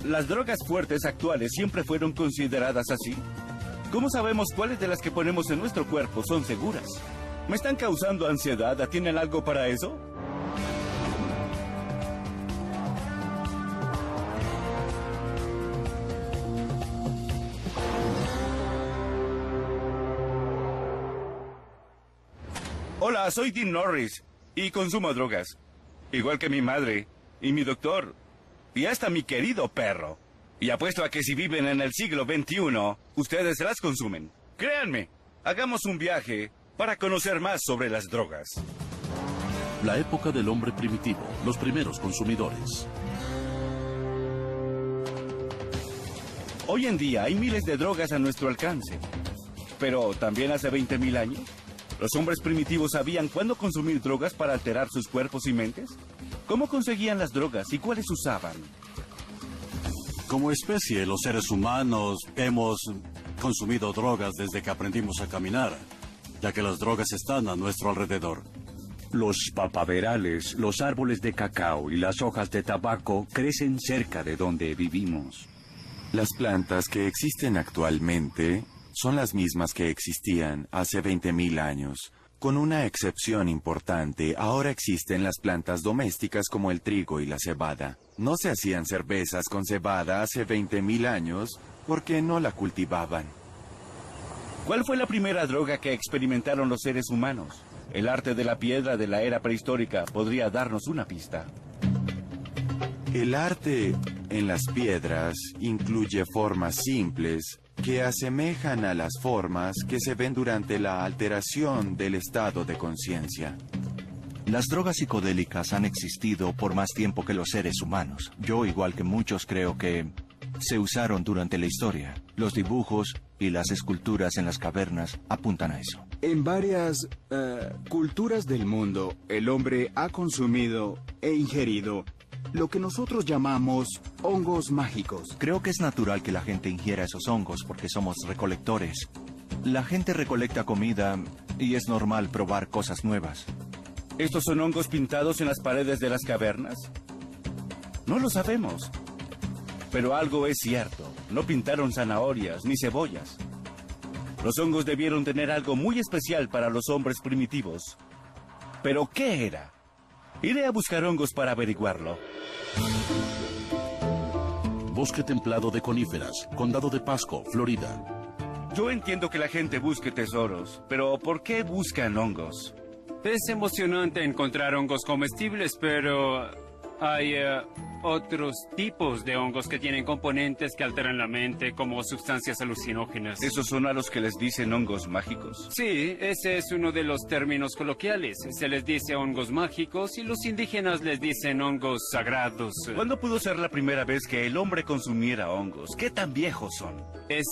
¿Las drogas fuertes actuales siempre fueron consideradas así? ¿Cómo sabemos cuáles de las que ponemos en nuestro cuerpo son seguras? ¿Me están causando ansiedad? ¿Tienen algo para eso? Hola, soy Dean Norris y consumo drogas. Igual que mi madre y mi doctor y hasta mi querido perro. Y apuesto a que si viven en el siglo XXI, ustedes las consumen. Créanme, hagamos un viaje para conocer más sobre las drogas. La época del hombre primitivo, los primeros consumidores. Hoy en día hay miles de drogas a nuestro alcance. Pero también hace 20.000 años, ¿los hombres primitivos sabían cuándo consumir drogas para alterar sus cuerpos y mentes? ¿Cómo conseguían las drogas y cuáles usaban? Como especie, los seres humanos hemos consumido drogas desde que aprendimos a caminar, ya que las drogas están a nuestro alrededor. Los papaverales, los árboles de cacao y las hojas de tabaco crecen cerca de donde vivimos. Las plantas que existen actualmente son las mismas que existían hace 20.000 años. Con una excepción importante, ahora existen las plantas domésticas como el trigo y la cebada. No se hacían cervezas con cebada hace 20.000 años porque no la cultivaban. ¿Cuál fue la primera droga que experimentaron los seres humanos? El arte de la piedra de la era prehistórica podría darnos una pista. El arte en las piedras incluye formas simples que asemejan a las formas que se ven durante la alteración del estado de conciencia. Las drogas psicodélicas han existido por más tiempo que los seres humanos. Yo, igual que muchos, creo que se usaron durante la historia. Los dibujos y las esculturas en las cavernas apuntan a eso. En varias culturas del mundo, el hombre ha consumido e ingerido lo que nosotros llamamos hongos mágicos. Creo que es natural que la gente ingiera esos hongos porque somos recolectores. La gente recolecta comida y es normal probar cosas nuevas. ¿Estos son hongos pintados en las paredes de las cavernas? No lo sabemos. Pero algo es cierto. No pintaron zanahorias ni cebollas. Los hongos debieron tener algo muy especial para los hombres primitivos. ¿Pero qué era? Iré a buscar hongos para averiguarlo. Bosque templado de coníferas, Condado de Pasco, Florida. Yo entiendo que la gente busque tesoros, pero ¿por qué buscan hongos? Es emocionante encontrar hongos comestibles, pero hay otros tipos de hongos que tienen componentes que alteran la mente, como sustancias alucinógenas. ¿Esos son a los que les dicen hongos mágicos? Sí, ese es uno de los términos coloquiales. Se les dice hongos mágicos y los indígenas les dicen hongos sagrados. ¿Cuándo pudo ser la primera vez que el hombre consumiera hongos? ¿Qué tan viejos son? Es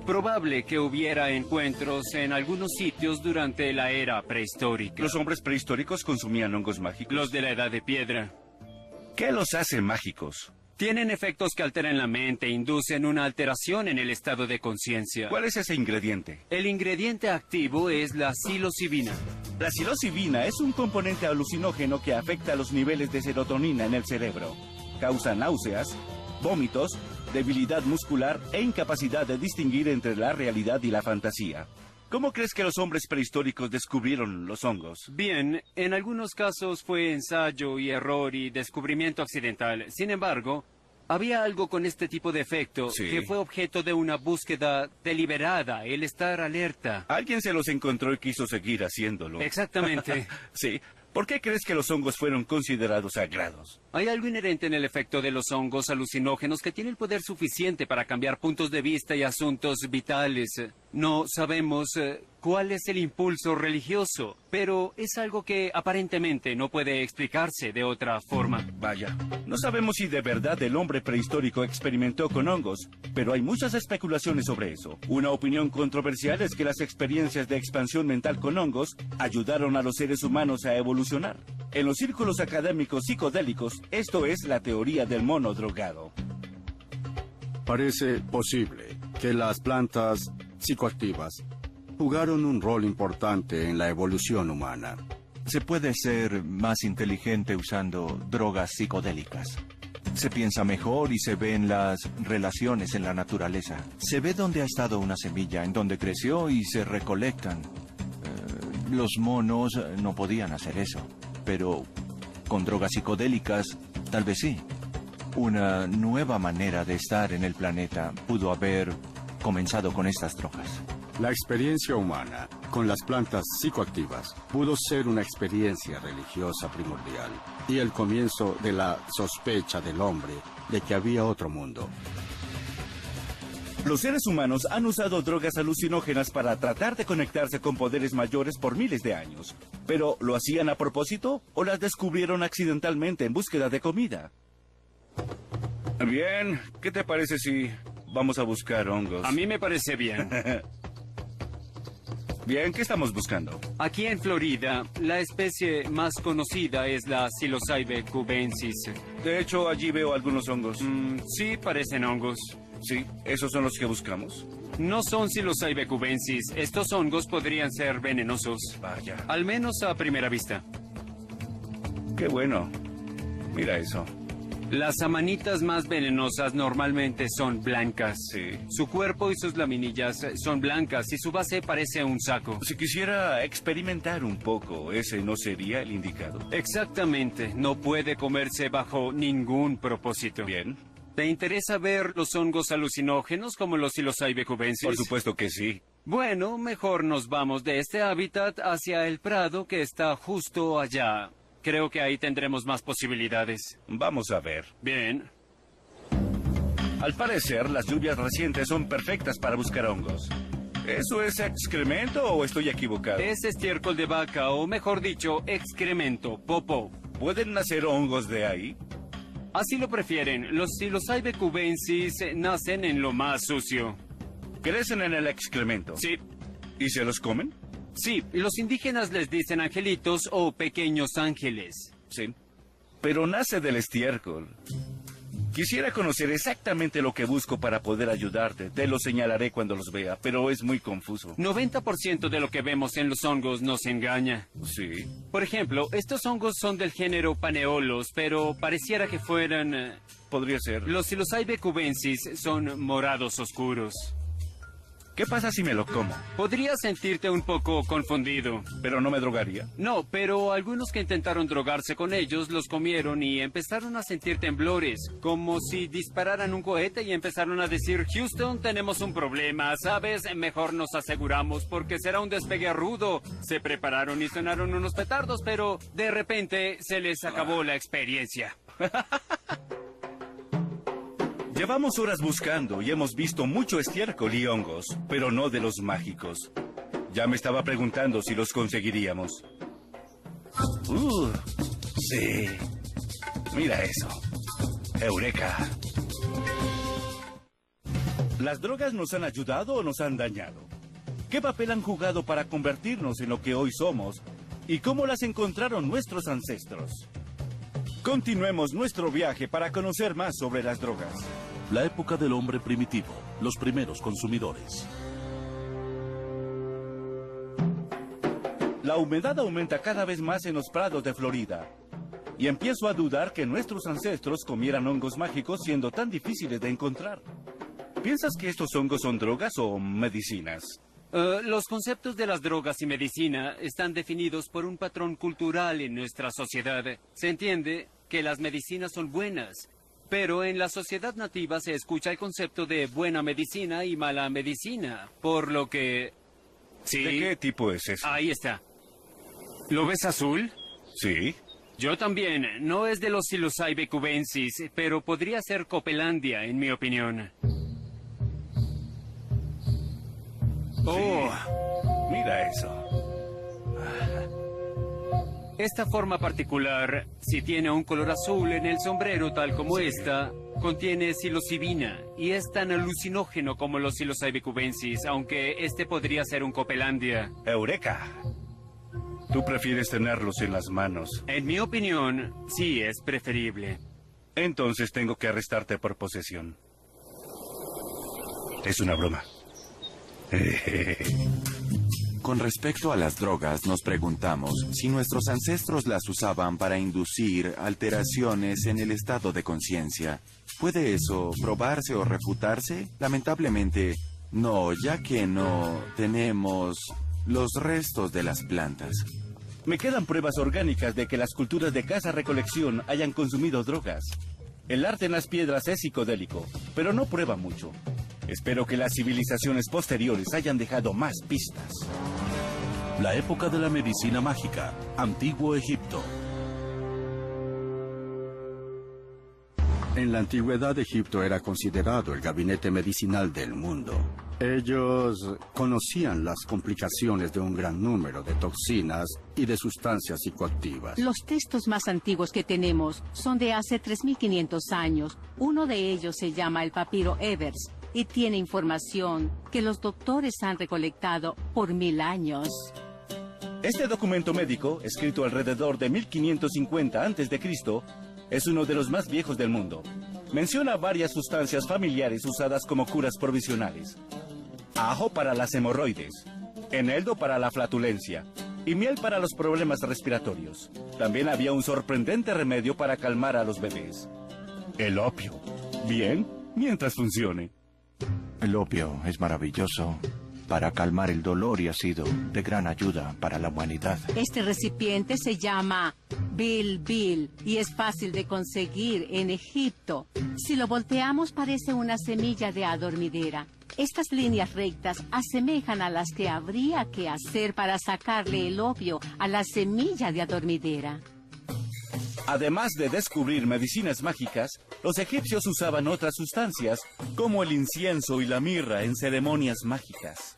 probable que hubiera encuentros en algunos sitios durante la era prehistórica. ¿Los hombres prehistóricos consumían hongos mágicos? Los de la edad de piedra. ¿Qué los hace mágicos? Tienen efectos que alteran la mente e inducen una alteración en el estado de conciencia. ¿Cuál es ese ingrediente? El ingrediente activo es la psilocibina. La psilocibina es un componente alucinógeno que afecta los niveles de serotonina en el cerebro. Causa náuseas, vómitos, debilidad muscular e incapacidad de distinguir entre la realidad y la fantasía. ¿Cómo crees que los hombres prehistóricos descubrieron los hongos? Bien, en algunos casos fue ensayo y error y descubrimiento accidental. Sin embargo, había algo con este tipo de efecto que fue objeto de una búsqueda deliberada, el estar alerta. Alguien se los encontró y quiso seguir haciéndolo. Exactamente. Sí. ¿Por qué crees que los hongos fueron considerados sagrados? Hay algo inherente en el efecto de los hongos alucinógenos que tiene el poder suficiente para cambiar puntos de vista y asuntos vitales. No sabemos cuál es el impulso religioso, pero es algo que aparentemente no puede explicarse de otra forma. Vaya, no sabemos si de verdad el hombre prehistórico experimentó con hongos, pero hay muchas especulaciones sobre eso. Una opinión controversial es que las experiencias de expansión mental con hongos ayudaron a los seres humanos a evolucionar. En los círculos académicos psicodélicos, esto es la teoría del mono drogado. Parece posible que las plantas psicoactivas jugaron un rol importante en la evolución humana. Se puede ser más inteligente usando drogas psicodélicas. Se piensa mejor y se ven las relaciones en la naturaleza. Se ve dónde ha estado una semilla, en dónde creció y se recolectan. Los monos no podían hacer eso, pero con drogas psicodélicas, tal vez sí. Una nueva manera de estar en el planeta pudo haber comenzado con estas drogas. La experiencia humana con las plantas psicoactivas pudo ser una experiencia religiosa primordial y el comienzo de la sospecha del hombre de que había otro mundo. Los seres humanos han usado drogas alucinógenas para tratar de conectarse con poderes mayores por miles de años. ¿Pero lo hacían a propósito o las descubrieron accidentalmente en búsqueda de comida? Bien, ¿qué te parece si vamos a buscar hongos? A mí me parece bien. Bien, ¿qué estamos buscando? Aquí en Florida, la especie más conocida es la Psilocybe cubensis. De hecho, allí veo algunos hongos. Sí, parecen hongos. Sí, ¿esos son los que buscamos? No son Psilocybe cubensis. Estos hongos podrían ser venenosos. Vaya. Al menos a primera vista. Qué bueno. Mira eso. Las amanitas más venenosas normalmente son blancas. Sí. Su cuerpo y sus laminillas son blancas y su base parece un saco. Si quisiera experimentar un poco, ¿ese no sería el indicado? Exactamente. No puede comerse bajo ningún propósito. Bien. ¿Te interesa ver los hongos alucinógenos como los Psilocybe cubensis? Por supuesto que sí. Bueno, mejor nos vamos de este hábitat hacia el prado que está justo allá. Creo que ahí tendremos más posibilidades. Vamos a ver. Bien. Al parecer, las lluvias recientes son perfectas para buscar hongos. ¿Eso es excremento o estoy equivocado? Es estiércol de vaca, o mejor dicho, excremento, popó. ¿Pueden nacer hongos de ahí? Así lo prefieren. Los Psilocybe cubensis nacen en lo más sucio. ¿Crecen en el excremento? Sí. ¿Y se los comen? Sí, los indígenas les dicen angelitos o pequeños ángeles. Sí. Pero nace del estiércol. Quisiera conocer exactamente lo que busco para poder ayudarte. Te lo señalaré cuando los vea, pero es muy confuso. 90% de lo que vemos en los hongos nos engaña. Sí. Por ejemplo, estos hongos son del género Paneolos, pero pareciera que fueran... Podría ser. Los Psilocybe cubensis son morados oscuros. ¿Qué pasa si me lo como? Podrías sentirte un poco confundido. ¿Pero no me drogaría? No, pero algunos que intentaron drogarse con ellos los comieron y empezaron a sentir temblores, como si dispararan un cohete y empezaron a decir: Houston, tenemos un problema, ¿sabes? Mejor nos aseguramos porque será un despegue rudo. Se prepararon y sonaron unos petardos, pero de repente se les acabó la experiencia. Llevamos horas buscando y hemos visto mucho estiércol y hongos, pero no de los mágicos. Ya me estaba preguntando si los conseguiríamos. Sí. Mira eso. Eureka. ¿Las drogas nos han ayudado o nos han dañado? ¿Qué papel han jugado para convertirnos en lo que hoy somos? ¿Y cómo las encontraron nuestros ancestros? Continuemos nuestro viaje para conocer más sobre las drogas. La época del hombre primitivo, los primeros consumidores. La humedad aumenta cada vez más en los prados de Florida. Y empiezo a dudar que nuestros ancestros comieran hongos mágicos siendo tan difíciles de encontrar. ¿Piensas que estos hongos son drogas o medicinas? Los conceptos de las drogas y medicina están definidos por un patrón cultural en nuestra sociedad. Se entiende que las medicinas son buenas, pero en la sociedad nativa se escucha el concepto de buena medicina y mala medicina, por lo que... Sí. ¿De qué tipo es eso? Ahí está. ¿Lo ves azul? Sí. Yo también. No es de los Psilocybe cubensis, pero podría ser Copelandia, en mi opinión. Oh, mira eso. Esta forma particular, si tiene un color azul en el sombrero tal como esta, contiene psilocibina y es tan alucinógeno como los Psilocybe cubensis, aunque este podría ser un Copelandia. ¡Eureka! Tú prefieres tenerlos en las manos. En mi opinión, sí es preferible. Entonces tengo que arrestarte por posesión. Es una broma. Con respecto a las drogas, nos preguntamos si nuestros ancestros las usaban para inducir alteraciones en el estado de conciencia. ¿Puede eso probarse o refutarse? Lamentablemente, no, ya que no tenemos los restos de las plantas. Me quedan pruebas orgánicas de que las culturas de caza-recolección hayan consumido drogas. El arte en las piedras es psicodélico, pero no prueba mucho. Espero que las civilizaciones posteriores hayan dejado más pistas. La época de la medicina mágica, Antiguo Egipto. En la antigüedad, Egipto era considerado el gabinete medicinal del mundo. Ellos conocían las complicaciones de un gran número de toxinas y de sustancias psicoactivas. Los textos más antiguos que tenemos son de hace 3.500 años. Uno de ellos se llama el papiro Ebers y tiene información que los doctores han recolectado por 1000 años. Este documento médico, escrito alrededor de 1550 a.C., es uno de los más viejos del mundo. Menciona varias sustancias familiares usadas como curas provisionales. Ajo para las hemorroides, eneldo para la flatulencia y miel para los problemas respiratorios. También había un sorprendente remedio para calmar a los bebés. El opio. Bien, mientras funcione. El opio es maravilloso para calmar el dolor y ha sido de gran ayuda para la humanidad. Este recipiente se llama Bil y es fácil de conseguir en Egipto. Si lo volteamos parece una semilla de adormidera. Estas líneas rectas asemejan a las que habría que hacer para sacarle el opio a la semilla de adormidera. Además de descubrir medicinas mágicas, los egipcios usaban otras sustancias, como el incienso y la mirra en ceremonias mágicas.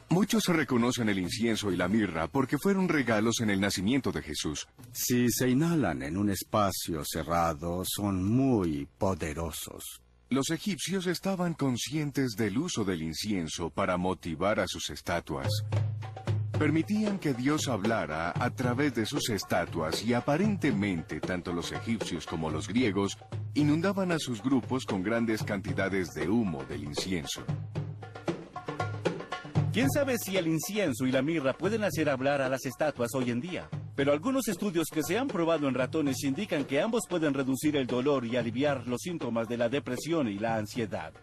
Muchos reconocen el incienso y la mirra porque fueron regalos en el nacimiento de Jesús. Si se inhalan en un espacio cerrado, son muy poderosos. Los egipcios estaban conscientes del uso del incienso para motivar a sus estatuas. Permitían que Dios hablara a través de sus estatuas y aparentemente tanto los egipcios como los griegos inundaban a sus grupos con grandes cantidades de humo del incienso. ¿Quién sabe si el incienso y la mirra pueden hacer hablar a las estatuas hoy en día? Pero algunos estudios que se han probado en ratones indican que ambos pueden reducir el dolor y aliviar los síntomas de la depresión y la ansiedad.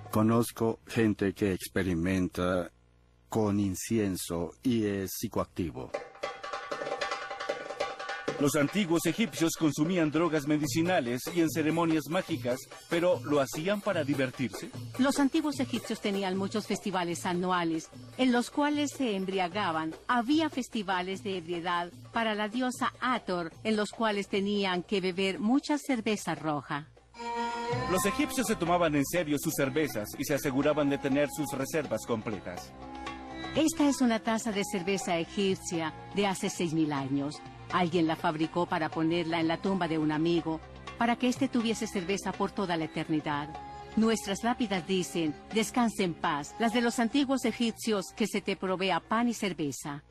Conozco gente que experimenta con incienso y es psicoactivo. Los antiguos egipcios consumían drogas medicinales y en ceremonias mágicas, pero ¿lo hacían para divertirse? Los antiguos egipcios tenían muchos festivales anuales, en los cuales se embriagaban. Había festivales de ebriedad para la diosa Hathor, en los cuales tenían que beber mucha cerveza roja. Los egipcios se tomaban en serio sus cervezas y se aseguraban de tener sus reservas completas. Esta es una taza de cerveza egipcia de hace 6.000 años. Alguien la fabricó para ponerla en la tumba de un amigo, para que éste tuviese cerveza por toda la eternidad. Nuestras lápidas dicen, descanse en paz, las de los antiguos egipcios, que se te provea pan y cerveza.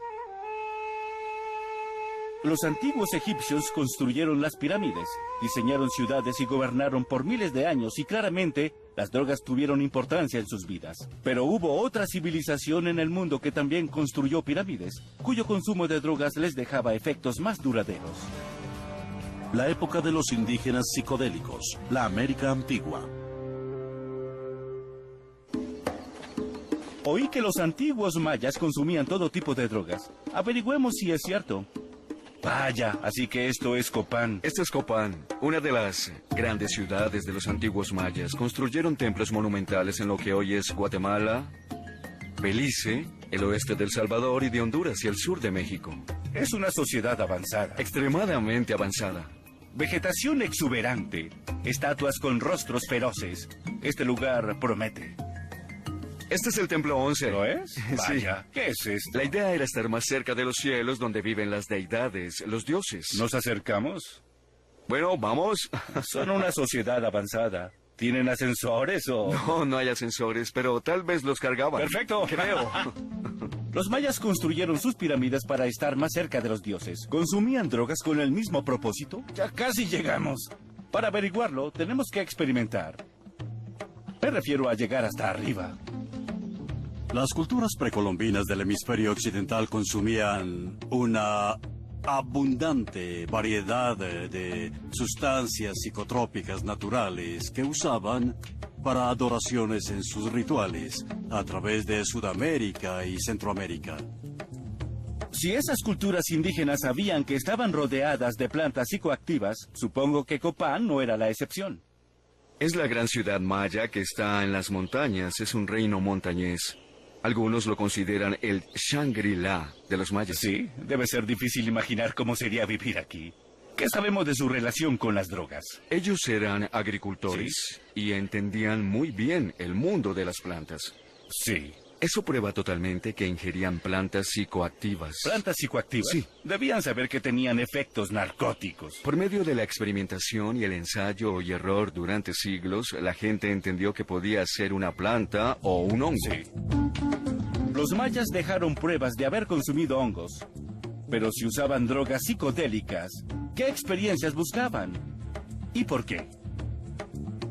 Los antiguos egipcios construyeron las pirámides, diseñaron ciudades y gobernaron por miles de años y claramente las drogas tuvieron importancia en sus vidas. Pero hubo otra civilización en el mundo que también construyó pirámides, cuyo consumo de drogas les dejaba efectos más duraderos. La época de los indígenas psicodélicos, la América antigua. Oí que los antiguos mayas consumían todo tipo de drogas. Averigüemos si es cierto. Vaya, así que esto es Copán. Esto es Copán, una de las grandes ciudades de los antiguos mayas. Construyeron templos monumentales en lo que hoy es Guatemala, Belice, el oeste de El Salvador y de Honduras y el sur de México. Es una sociedad avanzada. Extremadamente avanzada. Vegetación exuberante, estatuas con rostros feroces. Este lugar promete. Este es el Templo 11. ¿Lo es? Vaya, Sí. ¿qué es esto? La idea era estar más cerca de los cielos donde viven las deidades, los dioses. ¿Nos acercamos? Bueno, vamos. Son una sociedad avanzada. ¿Tienen ascensores o...? No, no hay ascensores, pero tal vez los cargaban. ¡Perfecto! Creo. Los mayas construyeron sus pirámides para estar más cerca de los dioses. ¿Consumían drogas con el mismo propósito? Ya casi llegamos. Para averiguarlo, tenemos que experimentar. Me refiero a llegar hasta arriba. Las culturas precolombinas del hemisferio occidental consumían una abundante variedad de sustancias psicotrópicas naturales que usaban para adoraciones en sus rituales a través de Sudamérica y Centroamérica. Si esas culturas indígenas sabían que estaban rodeadas de plantas psicoactivas, supongo que Copán no era la excepción. Es la gran ciudad maya que está en las montañas, es un reino montañés. Algunos lo consideran el Shangri-La de los mayas. Sí, debe ser difícil imaginar cómo sería vivir aquí. ¿Qué sabemos de su relación con las drogas? Ellos eran agricultores y entendían muy bien el mundo de las plantas. Sí. Eso prueba totalmente que ingerían plantas psicoactivas. ¿Plantas psicoactivas? Sí. Debían saber que tenían efectos narcóticos. Por medio de la experimentación y el ensayo y error durante siglos, la gente entendió que podía ser una planta o un hongo. Sí. Los mayas dejaron pruebas de haber consumido hongos. Pero si usaban drogas psicodélicas, ¿qué experiencias buscaban? ¿Y por qué?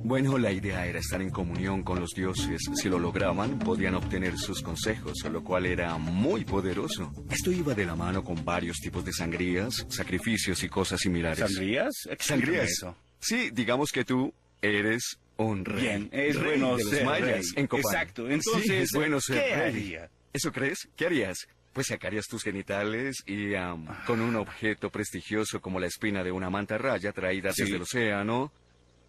Bueno, la idea era estar en comunión con los dioses. Si lo lograban, podían obtener sus consejos, lo cual era muy poderoso. Esto iba de la mano con varios tipos de sangrías, sacrificios y cosas similares. ¿Sangrías? Sangrías. Eso. Sí, digamos que tú eres un rey. Bien, es rey bueno de los ser mayas rey. en Copán. Exacto, entonces, sí, es bueno ser ¿qué rey. haría? ¿Eso crees? ¿Qué harías? Pues sacarías tus genitales y con un objeto prestigioso como la espina de una mantarraya traída desde el océano,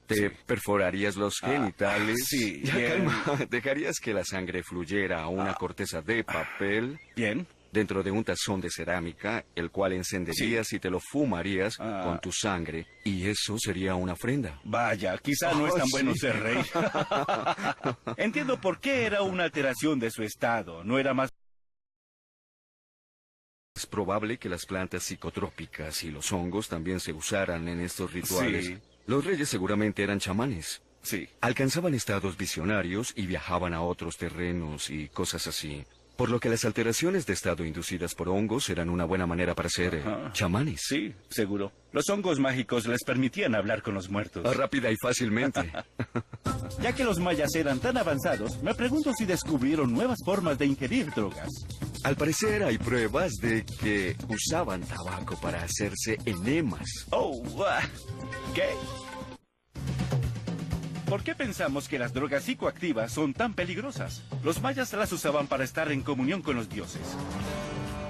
te perforarías los genitales. Sí, ya, bien. calma. Dejarías que la sangre fluyera a una corteza de papel. Bien. Dentro de un tazón de cerámica, el cual encenderías y te lo fumarías con tu sangre. Y eso sería una ofrenda. Vaya, quizá no es tan bueno ser rey. Entiendo por qué era una alteración de su estado. No era más... Es probable que las plantas psicotrópicas y los hongos también se usaran en estos rituales. Sí. Los reyes seguramente eran chamanes. Sí. Alcanzaban estados visionarios y viajaban a otros terrenos y cosas así. Por lo que las alteraciones de estado inducidas por hongos eran una buena manera para ser chamanes. Sí, seguro. Los hongos mágicos les permitían hablar con los muertos. Rápida y fácilmente. Ya que los mayas eran tan avanzados, me pregunto si descubrieron nuevas formas de ingerir drogas. Al parecer hay pruebas de que usaban tabaco para hacerse enemas. Oh, ¿qué? ¿Por qué pensamos que las drogas psicoactivas son tan peligrosas? Los mayas las usaban para estar en comunión con los dioses.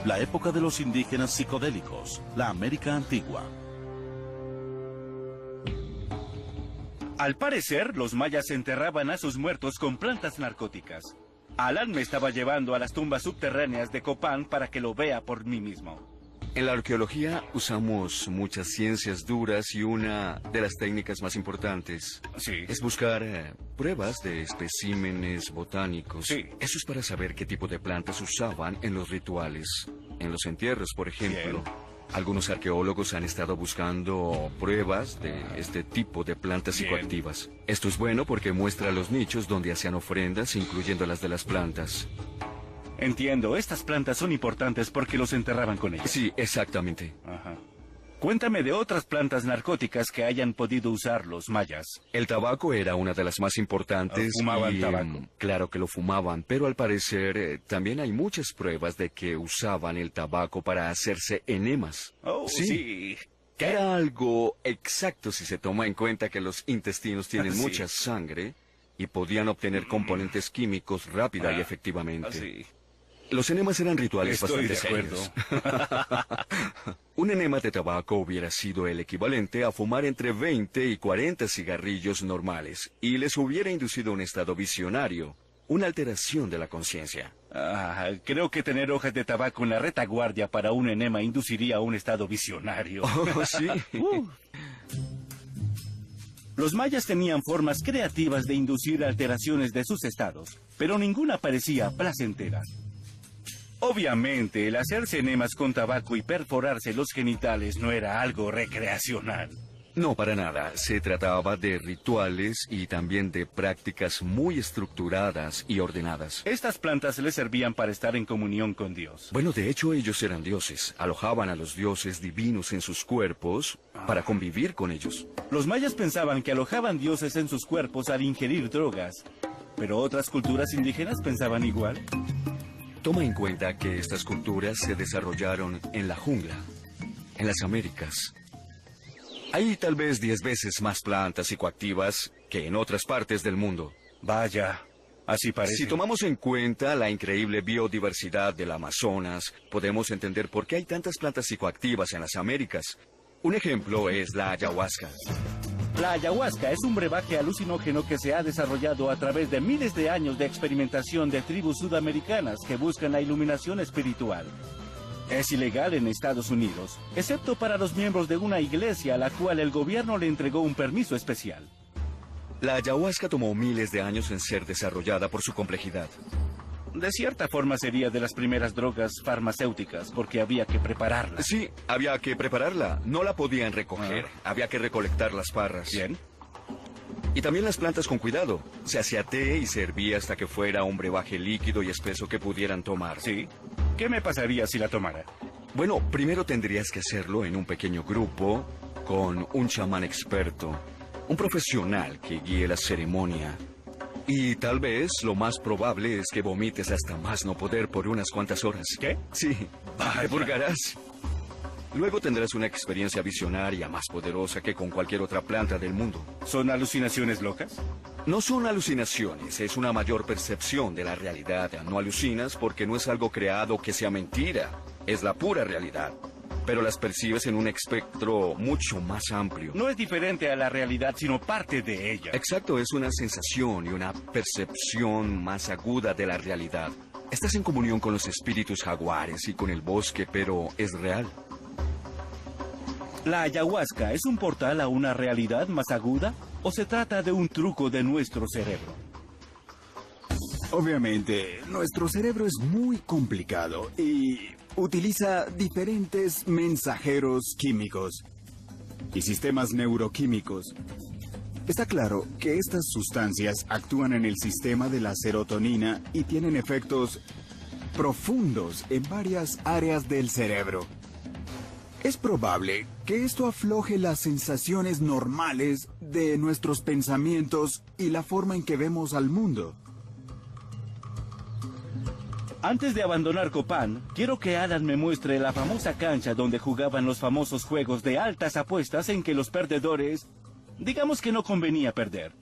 La época de los indígenas psicodélicos, la América antigua. Al parecer, los mayas enterraban a sus muertos con plantas narcóticas. Alan me estaba llevando a las tumbas subterráneas de Copán para que lo vea por mí mismo. En la arqueología usamos muchas ciencias duras y una de las técnicas más importantes es buscar pruebas de especímenes botánicos. Sí. Eso es para saber qué tipo de plantas usaban en los rituales, en los entierros, por ejemplo. Bien. Algunos arqueólogos han estado buscando pruebas de este tipo de plantas psicoactivas. Esto es bueno porque muestra los nichos donde hacían ofrendas, incluyendo las de las plantas. Entiendo, estas plantas son importantes porque los enterraban con ellas. Sí, exactamente. Ajá. Cuéntame de otras plantas narcóticas que hayan podido usar los mayas. El tabaco era una de las más importantes. ¿Fumaban tabaco? Claro que lo fumaban, pero al parecer también hay muchas pruebas de que usaban el tabaco para hacerse enemas. Oh, sí. Era algo exacto si se toma en cuenta que los intestinos tienen Sí. mucha sangre y podían obtener componentes químicos rápida y efectivamente. Sí. Los enemas eran rituales Estoy bastante de acuerdo. serios. Un enema de tabaco hubiera sido el equivalente a fumar entre 20 y 40 cigarrillos normales y les hubiera inducido un estado visionario, una alteración de la conciencia. Creo que tener hojas de tabaco en la retaguardia para un enema induciría a un estado visionario. Oh, sí. Los mayas tenían formas creativas de inducir alteraciones de sus estados, pero ninguna parecía placentera. Obviamente, el hacerse enemas con tabaco y perforarse los genitales no era algo recreacional. No, para nada. Se trataba de rituales y también de prácticas muy estructuradas y ordenadas. Estas plantas les servían para estar en comunión con Dios. Bueno, de hecho, ellos eran dioses. Alojaban a los dioses divinos en sus cuerpos para convivir con ellos. Los mayas pensaban que alojaban dioses en sus cuerpos al ingerir drogas. ¿Pero otras culturas indígenas pensaban igual? Toma en cuenta que estas culturas se desarrollaron en la jungla, en las Américas. Hay tal vez 10 veces más plantas psicoactivas que en otras partes del mundo. Vaya, así parece. Si tomamos en cuenta la increíble biodiversidad del Amazonas, podemos entender por qué hay tantas plantas psicoactivas en las Américas. Un ejemplo es la ayahuasca. La ayahuasca es un brebaje alucinógeno que se ha desarrollado a través de miles de años de experimentación de tribus sudamericanas que buscan la iluminación espiritual. Es ilegal en Estados Unidos, excepto para los miembros de una iglesia a la cual el gobierno le entregó un permiso especial. La ayahuasca tomó miles de años en ser desarrollada por su complejidad. De cierta forma sería de las primeras drogas farmacéuticas, porque había que prepararla. Sí, había que prepararla. No la podían recoger. Había que recolectar las parras. Bien. Y también las plantas con cuidado. Se hacía té y se hervía hasta que fuera un brebaje líquido y espeso que pudieran tomar. Sí. ¿Qué me pasaría si la tomara? Bueno, primero tendrías que hacerlo en un pequeño grupo con un chamán experto, un profesional que guíe la ceremonia. Y tal vez lo más probable es que vomites hasta más no poder por unas cuantas horas. ¿Qué? Sí, te purgarás. Luego tendrás una experiencia visionaria más poderosa que con cualquier otra planta del mundo. ¿Son alucinaciones locas? No son alucinaciones, es una mayor percepción de la realidad. No alucinas porque no es algo creado que sea mentira, es la pura realidad. Pero las percibes en un espectro mucho más amplio. No es diferente a la realidad, sino parte de ella. Exacto, es una sensación y una percepción más aguda de la realidad. Estás en comunión con los espíritus jaguares y con el bosque, pero es real. ¿La ayahuasca es un portal a una realidad más aguda o se trata de un truco de nuestro cerebro? Obviamente, nuestro cerebro es muy complicado y utiliza diferentes mensajeros químicos y sistemas neuroquímicos. Está claro que estas sustancias actúan en el sistema de la serotonina y tienen efectos profundos en varias áreas del cerebro. Es probable que esto afloje las sensaciones normales de nuestros pensamientos y la forma en que vemos al mundo. Antes de abandonar Copán, quiero que Alan me muestre la famosa cancha donde jugaban los famosos juegos de altas apuestas en que los perdedores, digamos que no convenía perder.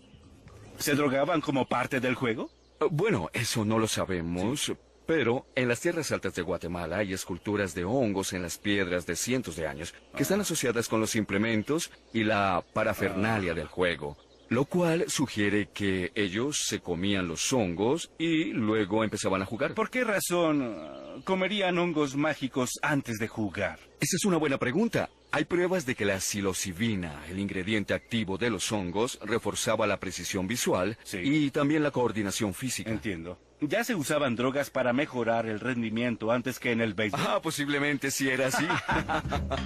¿Se drogaban como parte del juego? Bueno, eso no lo sabemos, sí. Pero en las tierras altas de Guatemala hay esculturas de hongos en las piedras de cientos de años que están asociadas con los implementos y la parafernalia del juego. Lo cual sugiere que ellos se comían los hongos y luego empezaban a jugar. ¿Por qué razón comerían hongos mágicos antes de jugar? Esa es una buena pregunta. Hay pruebas de que la psilocibina, el ingrediente activo de los hongos, reforzaba la precisión visual y también la coordinación física. Entiendo. ¿Ya se usaban drogas para mejorar el rendimiento antes que en el béisbol? Ah, posiblemente sí era así.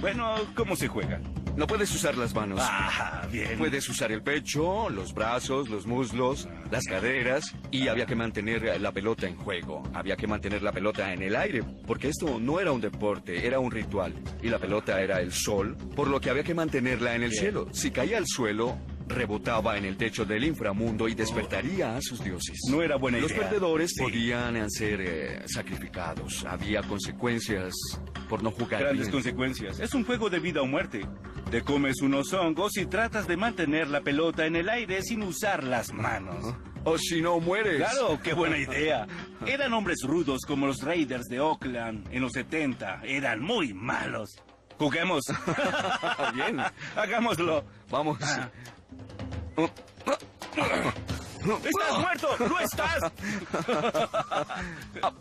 Bueno, ¿cómo se juega? No puedes usar las manos. Ah, bien. Puedes usar el pecho, los brazos, los muslos, las caderas y había que mantener la pelota en juego. Había que mantener la pelota en el aire, porque esto no era un deporte, era un ritual. Y la pelota era el sol, por lo que había que mantenerla en el cielo. Si caía al suelo, rebotaba en el techo del inframundo y despertaría a sus dioses. No era buena idea. Los perdedores podían ser sacrificados. Había consecuencias por no jugar Grandes bien. consecuencias. Es un juego de vida o muerte. Te comes unos hongos y tratas de mantener la pelota en el aire sin usar las manos. O si no, mueres. Claro, qué buena idea. Eran hombres rudos como los Raiders de Oakland en los 70. Eran muy malos. Juguemos. Bien. Hagámoslo. Vamos. ¡Estás muerto! ¡No estás!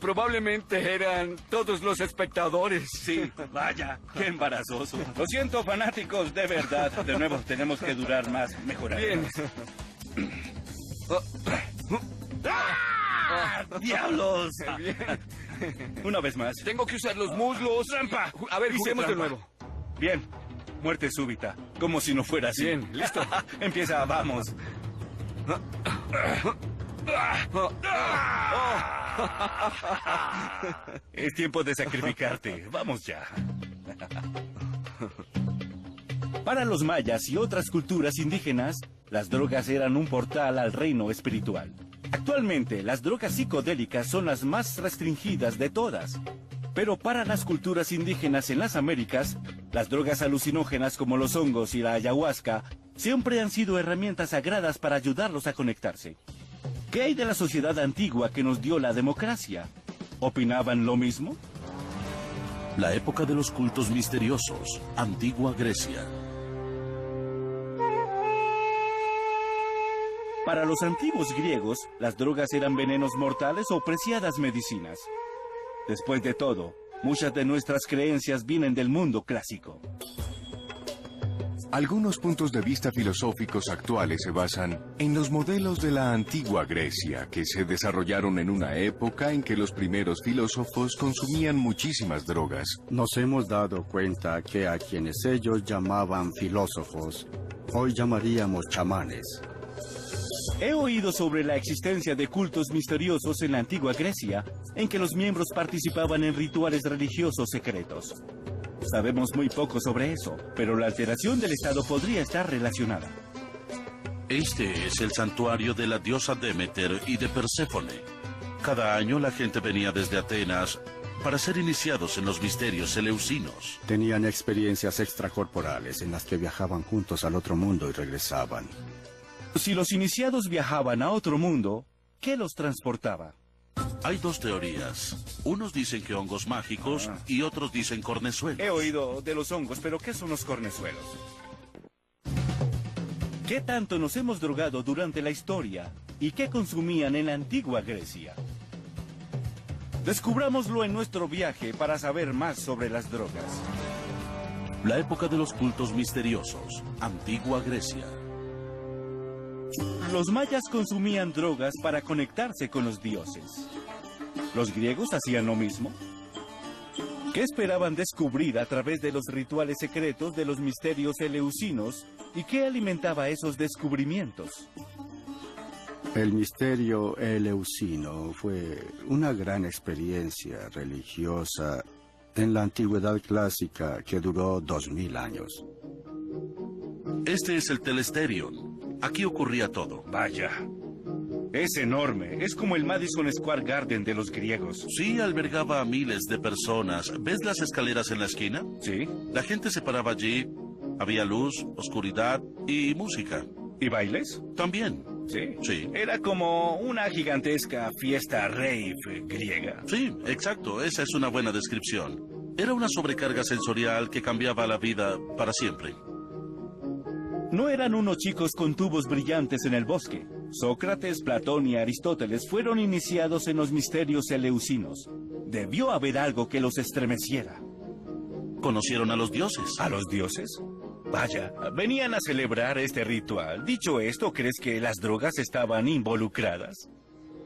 Probablemente eran todos los espectadores. Sí, vaya, qué embarazoso. Lo siento, fanáticos, de verdad. De nuevo, tenemos que durar más, mejorar. Bien. ¡Ah! ¡Diablos! Bien. Una vez más. Tengo que usar los muslos. ¡Trampa! A ver, Hice juguemos de trampa. nuevo. Bien. Muerte súbita. Como si no fuera así. Bien, listo. Empieza, vamos. Es tiempo de sacrificarte. Vamos ya. Para los mayas y otras culturas indígenas, las drogas eran un portal al reino espiritual. Actualmente, las drogas psicodélicas son las más restringidas de todas. Pero para las culturas indígenas en las Américas, las drogas alucinógenas como los hongos y la ayahuasca siempre han sido herramientas sagradas para ayudarlos a conectarse. ¿Qué hay de la sociedad antigua que nos dio la democracia? ¿Opinaban lo mismo? La época de los cultos misteriosos, Antigua Grecia. Para los antiguos griegos, las drogas eran venenos mortales o preciadas medicinas. Después de todo, muchas de nuestras creencias vienen del mundo clásico. Algunos puntos de vista filosóficos actuales se basan en los modelos de la antigua Grecia, que se desarrollaron en una época en que los primeros filósofos consumían muchísimas drogas. Nos hemos dado cuenta que a quienes ellos llamaban filósofos, hoy llamaríamos chamanes. He oído sobre la existencia de cultos misteriosos en la antigua Grecia, en que los miembros participaban en rituales religiosos secretos. Sabemos muy poco sobre eso, pero la alteración del estado podría estar relacionada. Este es el santuario de la diosa Demeter y de Perséfone. Cada año la gente venía desde Atenas para ser iniciados en los misterios eleusinos. Tenían experiencias extracorporales en las que viajaban juntos al otro mundo y regresaban. Si los iniciados viajaban a otro mundo, ¿qué los transportaba? Hay dos teorías. Unos dicen que hongos mágicos y otros dicen cornezuelos. He oído de los hongos, pero ¿qué son los cornezuelos? ¿Qué tanto nos hemos drogado durante la historia y qué consumían en la antigua Grecia? Descubrámoslo en nuestro viaje para saber más sobre las drogas. La época de los cultos misteriosos, Antigua Grecia. Los mayas consumían drogas para conectarse con los dioses. ¿Los griegos hacían lo mismo? ¿Qué esperaban descubrir a través de los rituales secretos de los misterios eleusinos y qué alimentaba esos descubrimientos? El misterio eleusino fue una gran experiencia religiosa en la antigüedad clásica que duró 2000 años. Este es el Telesterion. Aquí ocurría todo. Vaya. Es enorme. Es como el Madison Square Garden de los griegos. Sí, albergaba a miles de personas. ¿Ves las escaleras en la esquina? Sí. La gente se paraba allí. Había luz, oscuridad y música. ¿Y bailes? También. Sí. Sí. Era como una gigantesca fiesta rave griega. Sí, exacto. Esa es una buena descripción. Era una sobrecarga sensorial que cambiaba la vida para siempre. No eran unos chicos con tubos brillantes en el bosque. Sócrates, Platón y Aristóteles fueron iniciados en los misterios eleusinos. Debió haber algo que los estremeciera. Conocieron a los dioses. ¿A los dioses? Vaya, venían a celebrar este ritual. Dicho esto, ¿crees que las drogas estaban involucradas?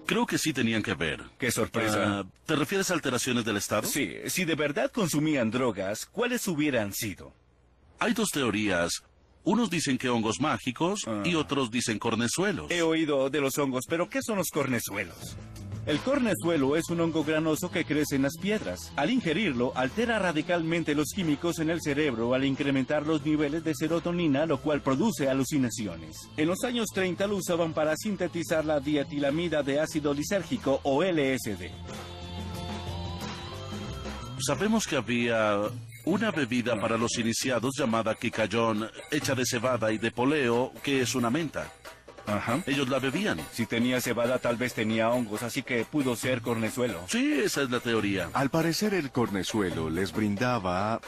Creo que sí tenían que ver. ¡Qué sorpresa! ¿Te refieres a alteraciones del estado? Sí, si de verdad consumían drogas, ¿cuáles hubieran sido? Hay dos teorías. Unos dicen que hongos mágicos y otros dicen cornezuelos. He oído de los hongos, pero ¿qué son los cornezuelos? El cornezuelo es un hongo granoso que crece en las piedras. Al ingerirlo, altera radicalmente los químicos en el cerebro al incrementar los niveles de serotonina, lo cual produce alucinaciones. En los años 30 lo usaban para sintetizar la dietilamida de ácido lisérgico o LSD. Sabemos que había una bebida para los iniciados llamada quicayón, hecha de cebada y de poleo, que es una menta. Ajá. Ellos la bebían. Si tenía cebada, tal vez tenía hongos, así que pudo ser cornezuelo. Sí, esa es la teoría. Al parecer el cornezuelo les brindaba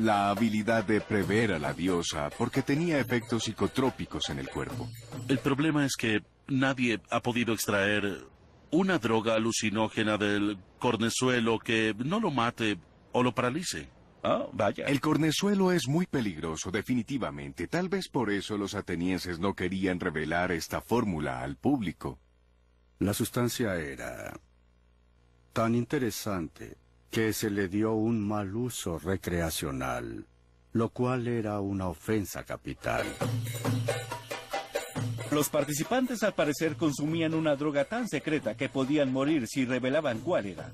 la habilidad de prever a la diosa porque tenía efectos psicotrópicos en el cuerpo. El problema es que nadie ha podido extraer una droga alucinógena del cornezuelo que no lo mate o lo paralice. Ah, vaya. El cornezuelo es muy peligroso, definitivamente. Tal vez por eso los atenienses no querían revelar esta fórmula al público. La sustancia era tan interesante que se le dio un mal uso recreacional, lo cual era una ofensa capital. Los participantes al parecer consumían una droga tan secreta que podían morir si revelaban cuál era.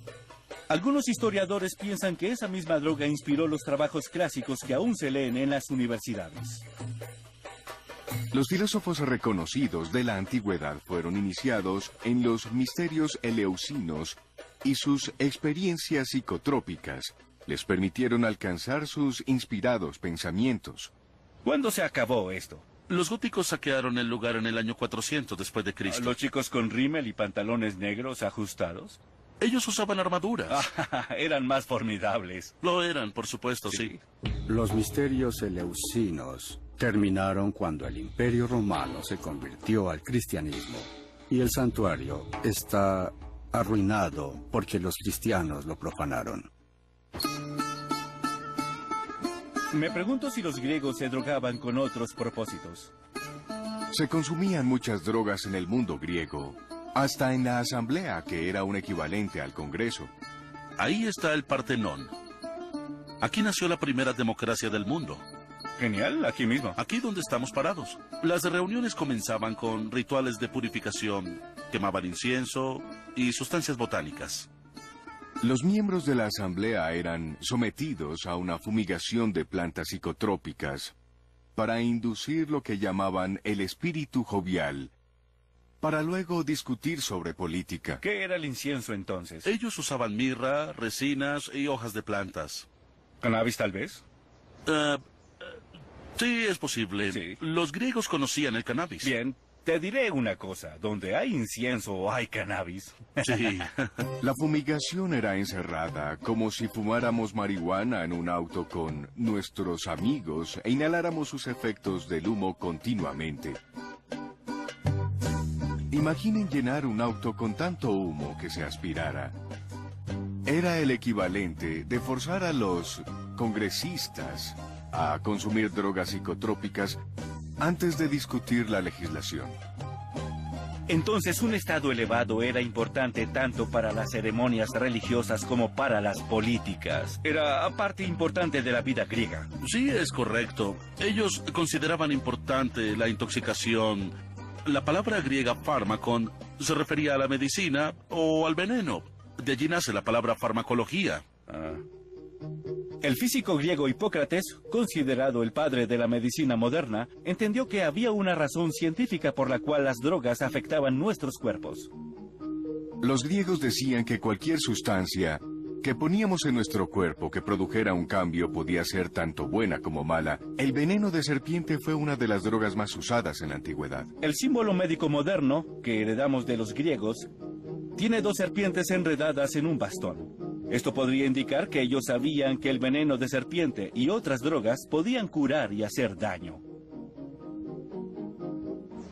Algunos historiadores piensan que esa misma droga inspiró los trabajos clásicos que aún se leen en las universidades. Los filósofos reconocidos de la antigüedad fueron iniciados en los misterios eleusinos y sus experiencias psicotrópicas les permitieron alcanzar sus inspirados pensamientos. ¿Cuándo se acabó esto? Los góticos saquearon el lugar en el año 400 después de Cristo. ¿Los chicos con rímel y pantalones negros ajustados? Ellos usaban armaduras. Eran más formidables. Lo eran, por supuesto, sí. Los misterios eleusinos terminaron cuando el Imperio Romano se convirtió al cristianismo. Y el santuario está arruinado porque los cristianos lo profanaron. Me pregunto si los griegos se drogaban con otros propósitos. Se consumían muchas drogas en el mundo griego, hasta en la asamblea, que era un equivalente al Congreso. Ahí está el Partenón. Aquí nació la primera democracia del mundo. Genial, aquí mismo. Aquí donde estamos parados. Las reuniones comenzaban con rituales de purificación, quemaban incienso y sustancias botánicas. Los miembros de la asamblea eran sometidos a una fumigación de plantas psicotrópicas para inducir lo que llamaban el espíritu jovial, para luego discutir sobre política. ¿Qué era el incienso entonces? Ellos usaban mirra, resinas y hojas de plantas. ¿Cannabis tal vez? Sí, es posible. Sí. Los griegos conocían el cannabis. Bien, te diré una cosa. Donde hay incienso hay cannabis. Sí. La fumigación era encerrada, como si fumáramos marihuana en un auto con nuestros amigos e inhaláramos sus efectos del humo continuamente. Imaginen llenar un auto con tanto humo que se aspirara. Era el equivalente de forzar a los congresistas a consumir drogas psicotrópicas antes de discutir la legislación. Entonces, un estado elevado era importante tanto para las ceremonias religiosas como para las políticas. Era parte importante de la vida griega. Sí, es correcto. Ellos consideraban importante la intoxicación. La palabra griega fármacon se refería a la medicina o al veneno. De allí nace la palabra farmacología. El físico griego Hipócrates, considerado el padre de la medicina moderna, entendió que había una razón científica por la cual las drogas afectaban nuestros cuerpos. Los griegos decían que cualquier sustancia que poníamos en nuestro cuerpo que produjera un cambio podía ser tanto buena como mala. El veneno de serpiente fue una de las drogas más usadas en la antigüedad. El símbolo médico moderno, que heredamos de los griegos, tiene dos serpientes enredadas en un bastón. Esto podría indicar que ellos sabían que el veneno de serpiente y otras drogas podían curar y hacer daño.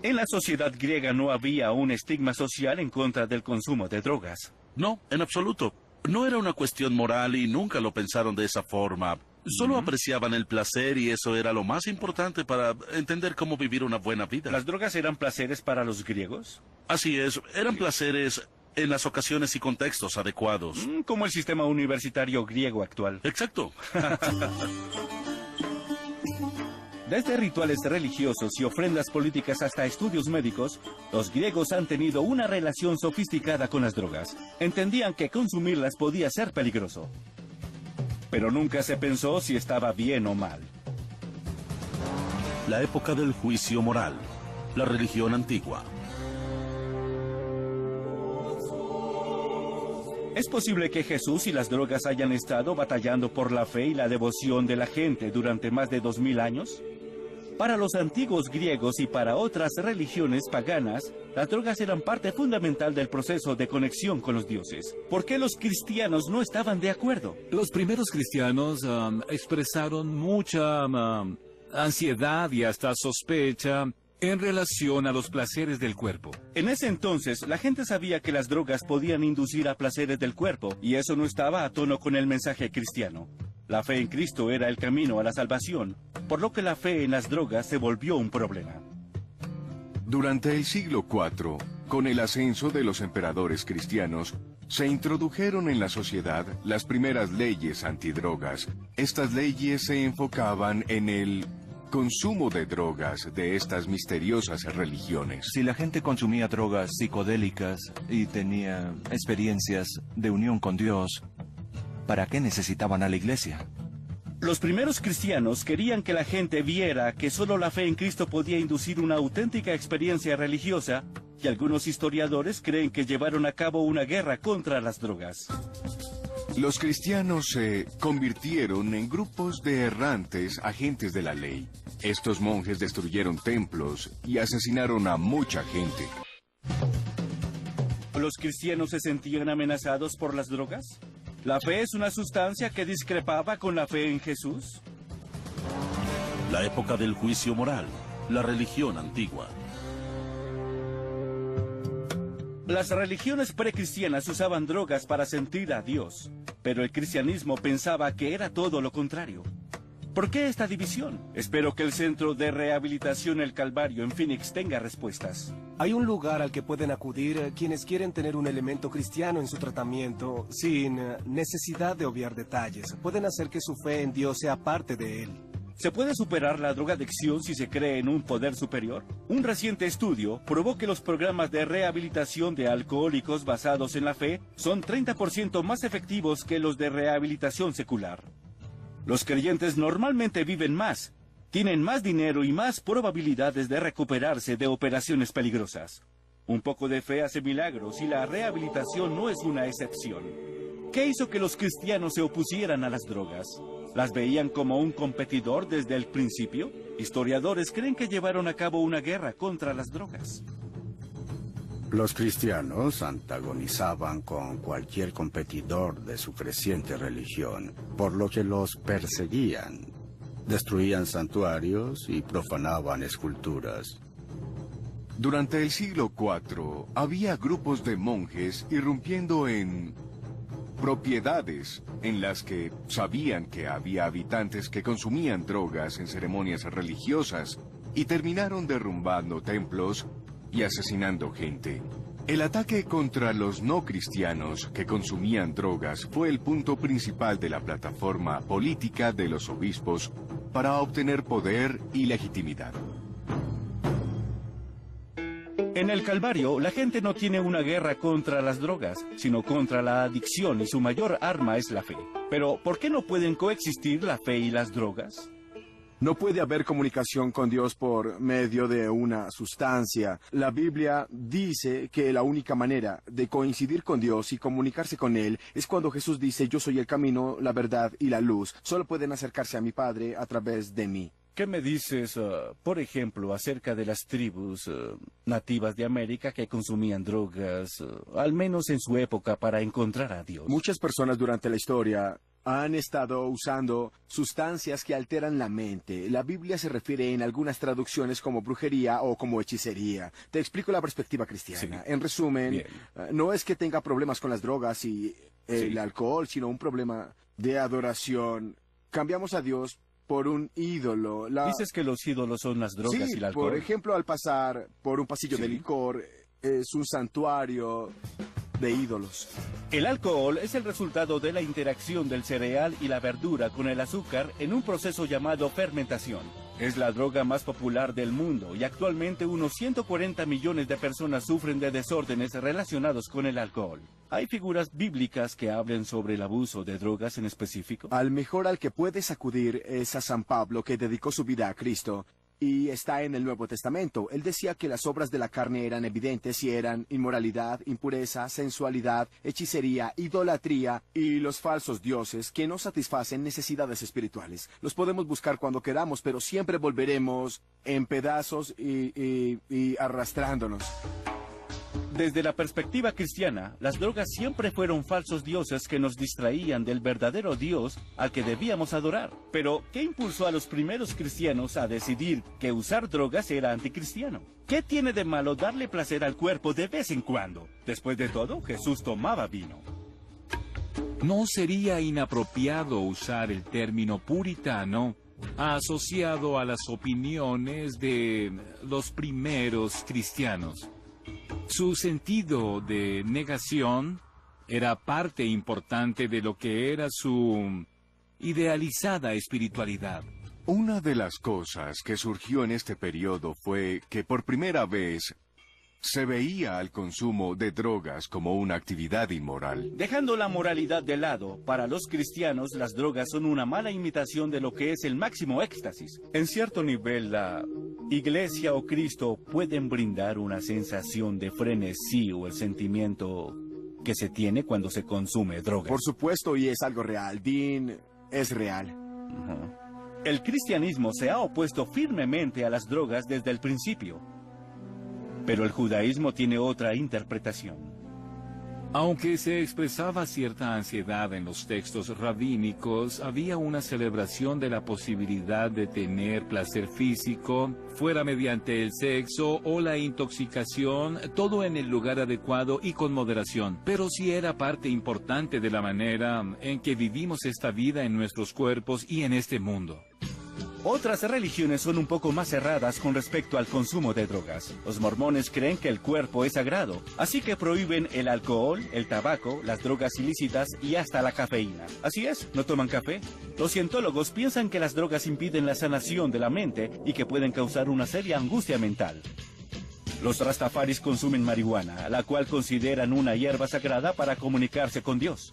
En la sociedad griega no había un estigma social en contra del consumo de drogas. No, en absoluto. No era una cuestión moral y nunca lo pensaron de esa forma. Solo apreciaban el placer y eso era lo más importante para entender cómo vivir una buena vida. ¿Las drogas eran placeres para los griegos? Así es, eran placeres en las ocasiones y contextos adecuados. Como el sistema universitario griego actual. Exacto. Desde rituales religiosos y ofrendas políticas hasta estudios médicos, los griegos han tenido una relación sofisticada con las drogas. Entendían que consumirlas podía ser peligroso. Pero nunca se pensó si estaba bien o mal. La época del juicio moral. La religión antigua. Es posible que Jesús y las drogas hayan estado batallando por la fe y la devoción de la gente durante más de 2000 años. Para los antiguos griegos y para otras religiones paganas, las drogas eran parte fundamental del proceso de conexión con los dioses. ¿Por qué los cristianos no estaban de acuerdo? Los primeros cristianos expresaron mucha ansiedad y hasta sospecha en relación a los placeres del cuerpo. En ese entonces, la gente sabía que las drogas podían inducir a placeres del cuerpo, y eso no estaba a tono con el mensaje cristiano. La fe en Cristo era el camino a la salvación, por lo que la fe en las drogas se volvió un problema. Durante el siglo IV, con el ascenso de los emperadores cristianos, se introdujeron en la sociedad las primeras leyes antidrogas. Estas leyes se enfocaban en el consumo de drogas de estas misteriosas religiones. Si la gente consumía drogas psicodélicas y tenía experiencias de unión con Dios, ¿para qué necesitaban a la iglesia? Los primeros cristianos querían que la gente viera que solo la fe en Cristo podía inducir una auténtica experiencia religiosa, y algunos historiadores creen que llevaron a cabo una guerra contra las drogas. Los cristianos se convirtieron en grupos de errantes agentes de la ley. Estos monjes destruyeron templos y asesinaron a mucha gente. ¿Los cristianos se sentían amenazados por las drogas? ¿La fe es una sustancia que discrepaba con la fe en Jesús? La época del juicio moral, la religión antigua. Las religiones precristianas usaban drogas para sentir a Dios, pero el cristianismo pensaba que era todo lo contrario. ¿Por qué esta división? Espero que el Centro de Rehabilitación El Calvario en Phoenix tenga respuestas. Hay un lugar al que pueden acudir quienes quieren tener un elemento cristiano en su tratamiento sin necesidad de obviar detalles. Pueden hacer que su fe en Dios sea parte de él. ¿Se puede superar la drogadicción si se cree en un poder superior? Un reciente estudio probó que los programas de rehabilitación de alcohólicos basados en la fe son 30% más efectivos que los de rehabilitación secular. Los creyentes normalmente viven más, tienen más dinero y más probabilidades de recuperarse de operaciones peligrosas. Un poco de fe hace milagros y la rehabilitación no es una excepción. ¿Qué hizo que los cristianos se opusieran a las drogas? ¿Las veían como un competidor desde el principio? Historiadores creen que llevaron a cabo una guerra contra las drogas. Los cristianos antagonizaban con cualquier competidor de su creciente religión, por lo que los perseguían. Destruían santuarios y profanaban esculturas. Durante el siglo IV, había grupos de monjes irrumpiendo en propiedades en las que sabían que había habitantes que consumían drogas en ceremonias religiosas y terminaron derrumbando templos y asesinando gente. El ataque contra los no cristianos que consumían drogas fue el punto principal de la plataforma política de los obispos para obtener poder y legitimidad. En el Calvario, la gente no tiene una guerra contra las drogas, sino contra la adicción, y su mayor arma es la fe. Pero, ¿por qué no pueden coexistir la fe y las drogas? No puede haber comunicación con Dios por medio de una sustancia. La Biblia dice que la única manera de coincidir con Dios y comunicarse con Él es cuando Jesús dice: yo soy el camino, la verdad y la luz. Solo pueden acercarse a mi Padre a través de mí. ¿Qué me dices, por ejemplo, acerca de las tribus nativas de América que consumían drogas, al menos en su época, para encontrar a Dios? Muchas personas durante la historia han estado usando sustancias que alteran la mente. La Biblia se refiere en algunas traducciones como brujería o como hechicería. Te explico la perspectiva cristiana. Sí. En resumen, no es que tenga problemas con las drogas y el alcohol, sino un problema de adoración. Cambiamos a Dios por un ídolo. Dices que los ídolos son las drogas y el alcohol. Por ejemplo, al pasar por un pasillo de licor, es un santuario de ídolos. El alcohol es el resultado de la interacción del cereal y la verdura con el azúcar en un proceso llamado fermentación. Es la droga más popular del mundo y actualmente unos 140 millones de personas sufren de desórdenes relacionados con el alcohol. ¿Hay figuras bíblicas que hablen sobre el abuso de drogas en específico? Al mejor al que puedes acudir es a San Pablo, que dedicó su vida a Cristo. Y está en el Nuevo Testamento. Él decía que las obras de la carne eran evidentes y eran inmoralidad, impureza, sensualidad, hechicería, idolatría y los falsos dioses que no satisfacen necesidades espirituales. Los podemos buscar cuando queramos, pero siempre volveremos en pedazos y arrastrándonos. Desde la perspectiva cristiana, las drogas siempre fueron falsos dioses que nos distraían del verdadero Dios al que debíamos adorar. Pero, ¿qué impulsó a los primeros cristianos a decidir que usar drogas era anticristiano? ¿Qué tiene de malo darle placer al cuerpo de vez en cuando? Después de todo, Jesús tomaba vino. ¿No sería inapropiado usar el término puritano asociado a las opiniones de los primeros cristianos? Su sentido de negación era parte importante de lo que era su idealizada espiritualidad. Una de las cosas que surgió en este periodo fue que por primera vez se veía al consumo de drogas como una actividad inmoral. Dejando la moralidad de lado, para los cristianos las drogas son una mala imitación de lo que es el máximo éxtasis. En cierto nivel, la Iglesia o Cristo pueden brindar una sensación de frenesí o el sentimiento que se tiene cuando se consume drogas. Por supuesto, y es algo real. Dean es real. El cristianismo se ha opuesto firmemente a las drogas desde el principio. Pero el judaísmo tiene otra interpretación. Aunque se expresaba cierta ansiedad en los textos rabínicos, había una celebración de la posibilidad de tener placer físico, fuera mediante el sexo o la intoxicación, todo en el lugar adecuado y con moderación. Pero sí era parte importante de la manera en que vivimos esta vida en nuestros cuerpos y en este mundo. Otras religiones son un poco más cerradas con respecto al consumo de drogas. Los mormones creen que el cuerpo es sagrado, así que prohíben el alcohol, el tabaco, las drogas ilícitas y hasta la cafeína. Así es, ¿no toman café? Los cientólogos piensan que las drogas impiden la sanación de la mente y que pueden causar una seria angustia mental. Los rastafaris consumen marihuana, la cual consideran una hierba sagrada para comunicarse con Dios.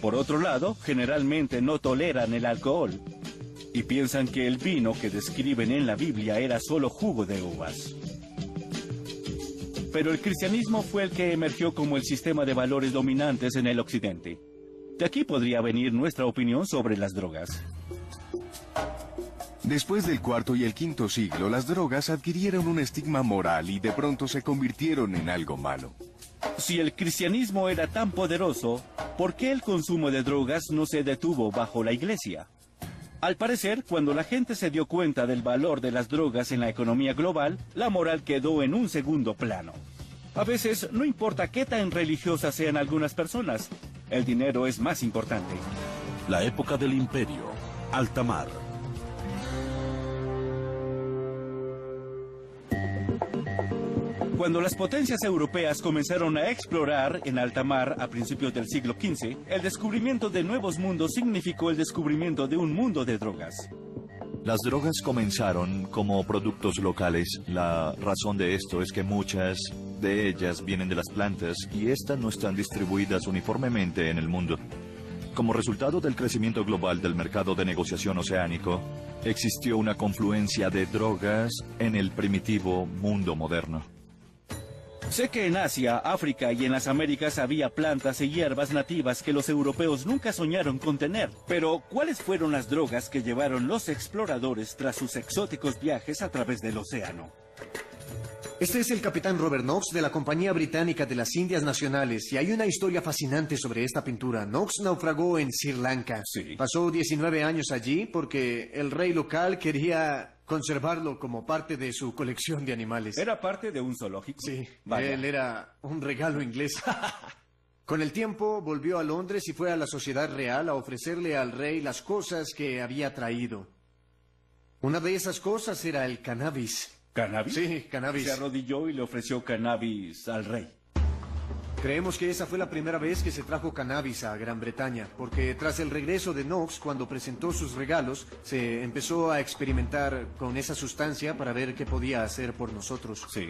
Por otro lado, generalmente no toleran el alcohol y piensan que el vino que describen en la Biblia era solo jugo de uvas. Pero el cristianismo fue el que emergió como el sistema de valores dominantes en el occidente. De aquí podría venir nuestra opinión sobre las drogas. Después del cuarto y el quinto siglo, las drogas adquirieron un estigma moral y de pronto se convirtieron en algo malo. Si el cristianismo era tan poderoso, ¿por qué el consumo de drogas no se detuvo bajo la iglesia? Al parecer, cuando la gente se dio cuenta del valor de las drogas en la economía global, la moral quedó en un segundo plano. A veces, no importa qué tan religiosas sean algunas personas, el dinero es más importante. La época del imperio, alta mar. Cuando las potencias europeas comenzaron a explorar en alta mar a principios del siglo XV, el descubrimiento de nuevos mundos significó el descubrimiento de un mundo de drogas. Las drogas comenzaron como productos locales. La razón de esto es que muchas de ellas vienen de las plantas y estas no están distribuidas uniformemente en el mundo. Como resultado del crecimiento global del mercado de negociación oceánico, existió una confluencia de drogas en el primitivo mundo moderno. Sé que en Asia, África y en las Américas había plantas y hierbas nativas que los europeos nunca soñaron con tener. Pero, ¿cuáles fueron las drogas que llevaron los exploradores tras sus exóticos viajes a través del océano? Este es el capitán Robert Knox de la Compañía Británica de las Indias Nacionales y hay una historia fascinante sobre esta pintura. Knox naufragó en Sri Lanka. Sí. Pasó 19 años allí porque el rey local quería conservarlo como parte de su colección de animales. ¿Era parte de un zoológico? Sí, Vaya. él era un regalo inglés. Con el tiempo volvió a Londres y fue a la Sociedad Real a ofrecerle al rey las cosas que había traído. Una de esas cosas era el cannabis. ¿Cannabis? Sí, cannabis. Se arrodilló y le ofreció cannabis al rey. Creemos que esa fue la primera vez que se trajo cannabis a Gran Bretaña, porque tras el regreso de Knox, cuando presentó sus regalos, se empezó a experimentar con esa sustancia para ver qué podía hacer por nosotros. Sí.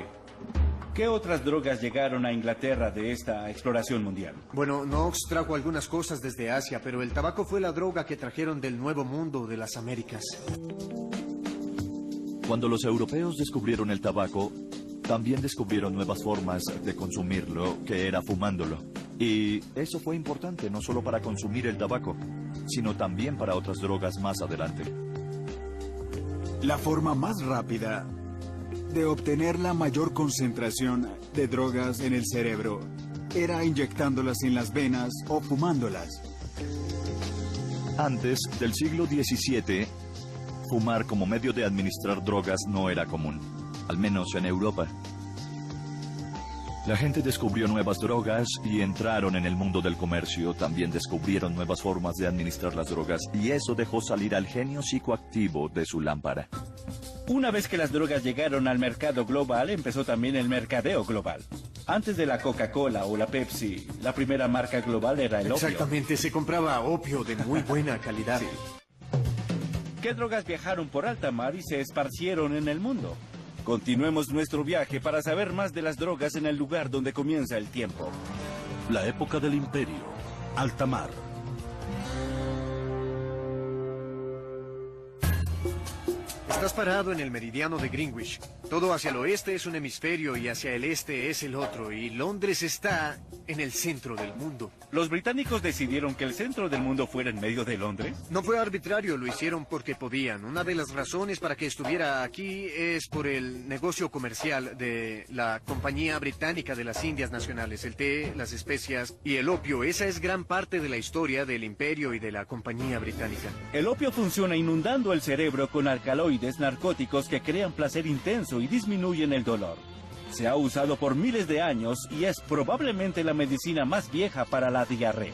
¿Qué otras drogas llegaron a Inglaterra de esta exploración mundial? Bueno, Knox trajo algunas cosas desde Asia, pero el tabaco fue la droga que trajeron del Nuevo Mundo de las Américas. Cuando los europeos descubrieron el tabaco, también descubrieron nuevas formas de consumirlo, que era fumándolo. Y eso fue importante no solo para consumir el tabaco, sino también para otras drogas más adelante. La forma más rápida de obtener la mayor concentración de drogas en el cerebro era inyectándolas en las venas o fumándolas. Antes del siglo XVII, fumar como medio de administrar drogas no era común, al menos en Europa. La gente descubrió nuevas drogas y entraron en el mundo del comercio. También descubrieron nuevas formas de administrar las drogas y eso dejó salir al genio psicoactivo de su lámpara. Una vez que las drogas llegaron al mercado global, empezó también el mercadeo global. Antes de la Coca-Cola o la Pepsi, la primera marca global era el opio. Exactamente, se compraba opio de muy buena calidad. Sí. ¿Qué drogas viajaron por alta mar y se esparcieron en el mundo? Continuemos nuestro viaje para saber más de las drogas en el lugar donde comienza el tiempo. La época del imperio. Alta mar. Estás parado en el meridiano de Greenwich. Todo hacia el oeste es un hemisferio y hacia el este es el otro. Y Londres está en el centro del mundo. ¿Los británicos decidieron que el centro del mundo fuera en medio de Londres? No fue arbitrario, lo hicieron porque podían. Una de las razones para que estuviera aquí es por el negocio comercial de la Compañía Británica de las Indias Nacionales. El té, las especias y el opio. Esa es gran parte de la historia del imperio y de la Compañía Británica. El opio funciona inundando el cerebro con alcaloides narcóticos que crean placer intenso y disminuyen el dolor. Se ha usado por miles de años y es probablemente la medicina más vieja para la diarrea.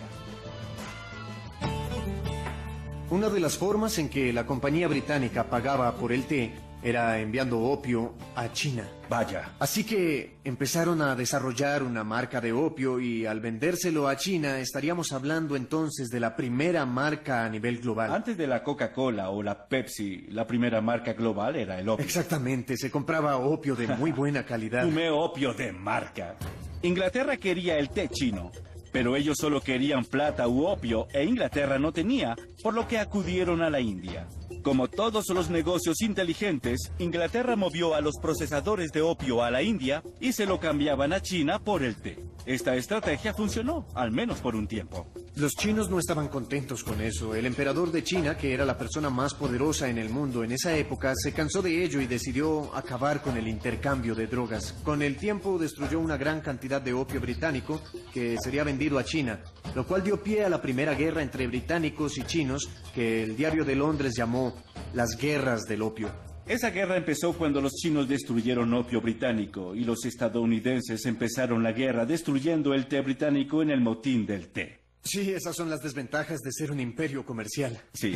Una de las formas en que la Compañía Británica pagaba por el té era enviando opio a China. Vaya. Así que empezaron a desarrollar una marca de opio y al vendérselo a China estaríamos hablando entonces de la primera marca a nivel global. Antes de la Coca-Cola o la Pepsi, la primera marca global era el opio. Exactamente, se compraba opio de muy buena calidad. Fumé opio de marca. Inglaterra quería el té chino, pero ellos solo querían plata u opio e Inglaterra no tenía, por lo que acudieron a la India. Como todos los negocios inteligentes, Inglaterra movió a los procesadores de opio a la India y se lo cambiaban a China por el té. Esta estrategia funcionó, al menos por un tiempo. Los chinos no estaban contentos con eso. El emperador de China, que era la persona más poderosa en el mundo en esa época, se cansó de ello y decidió acabar con el intercambio de drogas. Con el tiempo destruyó una gran cantidad de opio británico que sería vendido a China, lo cual dio pie a la primera guerra entre británicos y chinos, que el diario de Londres llamó las guerras del opio. Esa guerra empezó cuando los chinos destruyeron opio británico y los estadounidenses empezaron la guerra destruyendo el té británico en el motín del té. Sí, esas son las desventajas de ser un imperio comercial. Sí.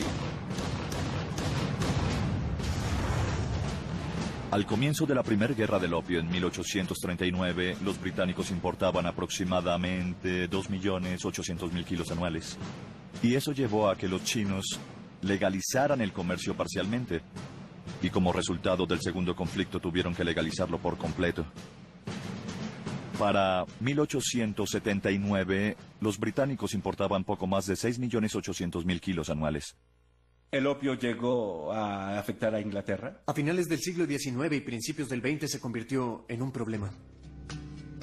Al comienzo de la Primera Guerra del Opio en 1839, los británicos importaban aproximadamente 2.800.000 kilos anuales. Y eso llevó a que los chinos legalizaran el comercio parcialmente. Y como resultado del segundo conflicto tuvieron que legalizarlo por completo. Para 1879, los británicos importaban poco más de 6.800.000 kilos anuales. ¿El opio llegó a afectar a Inglaterra? A finales del siglo XIX y principios del XX se convirtió en un problema.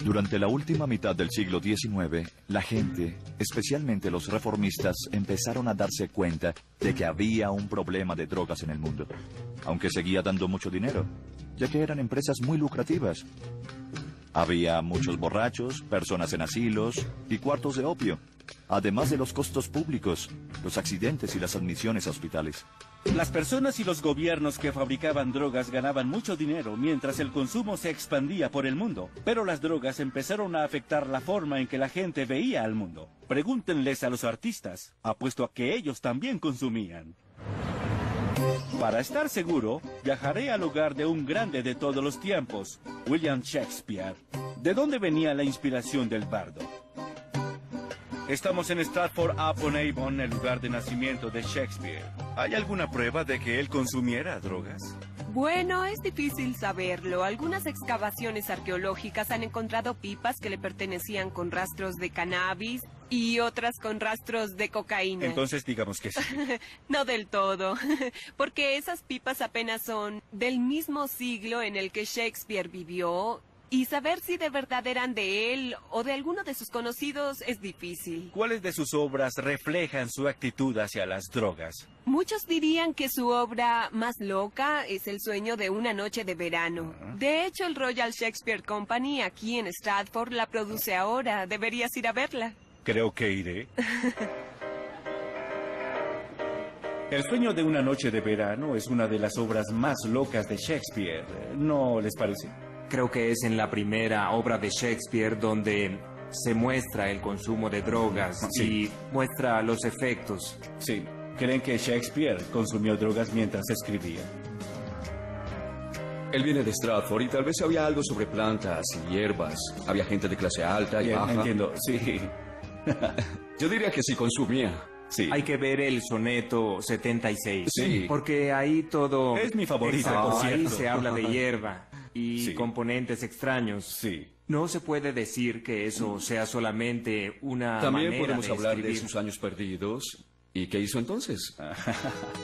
Durante la última mitad del siglo XIX, la gente, especialmente los reformistas, empezaron a darse cuenta de que había un problema de drogas en el mundo, aunque seguía dando mucho dinero, ya que eran empresas muy lucrativas. Había muchos borrachos, personas en asilos y cuartos de opio, además de los costos públicos, los accidentes y las admisiones a hospitales. Las personas y los gobiernos que fabricaban drogas ganaban mucho dinero mientras el consumo se expandía por el mundo. Pero las drogas empezaron a afectar la forma en que la gente veía al mundo. Pregúntenles a los artistas. Apuesto a que ellos también consumían. Para estar seguro, viajaré al hogar de un grande de todos los tiempos, William Shakespeare. ¿De dónde venía la inspiración del bardo? Estamos en Stratford-upon-Avon, el lugar de nacimiento de Shakespeare. ¿Hay alguna prueba de que él consumiera drogas? Bueno, es difícil saberlo. Algunas excavaciones arqueológicas han encontrado pipas que le pertenecían con rastros de cannabis y otras con rastros de cocaína. Entonces digamos que sí. No del todo, porque esas pipas apenas son del mismo siglo en el que Shakespeare vivió. Y saber si de verdad eran de él o de alguno de sus conocidos es difícil. ¿Cuáles de sus obras reflejan su actitud hacia las drogas? Muchos dirían que su obra más loca es El sueño de una noche de verano. De hecho, el Royal Shakespeare Company aquí en Stratford la produce ahora. Deberías ir a verla. Creo que iré. El sueño de una noche de verano es una de las obras más locas de Shakespeare. ¿No les parece? Creo que es en la primera obra de Shakespeare donde se muestra el consumo de drogas y muestra los efectos. Sí. ¿Creen que Shakespeare consumió drogas mientras escribía? Él viene de Stratford y tal vez había algo sobre plantas y hierbas. Había gente de clase alta y Bien, baja. entiendo, sí. Yo diría que sí consumía. Sí. Hay que ver el soneto 76. Sí. Porque ahí todo... Es mi favorito, Exacto, por cierto. ahí se habla de hierba. y Sí. componentes extraños. Sí. No se puede decir que eso sea solamente una También manera podemos de hablar de escribir. sus años perdidos. ¿Y qué hizo entonces?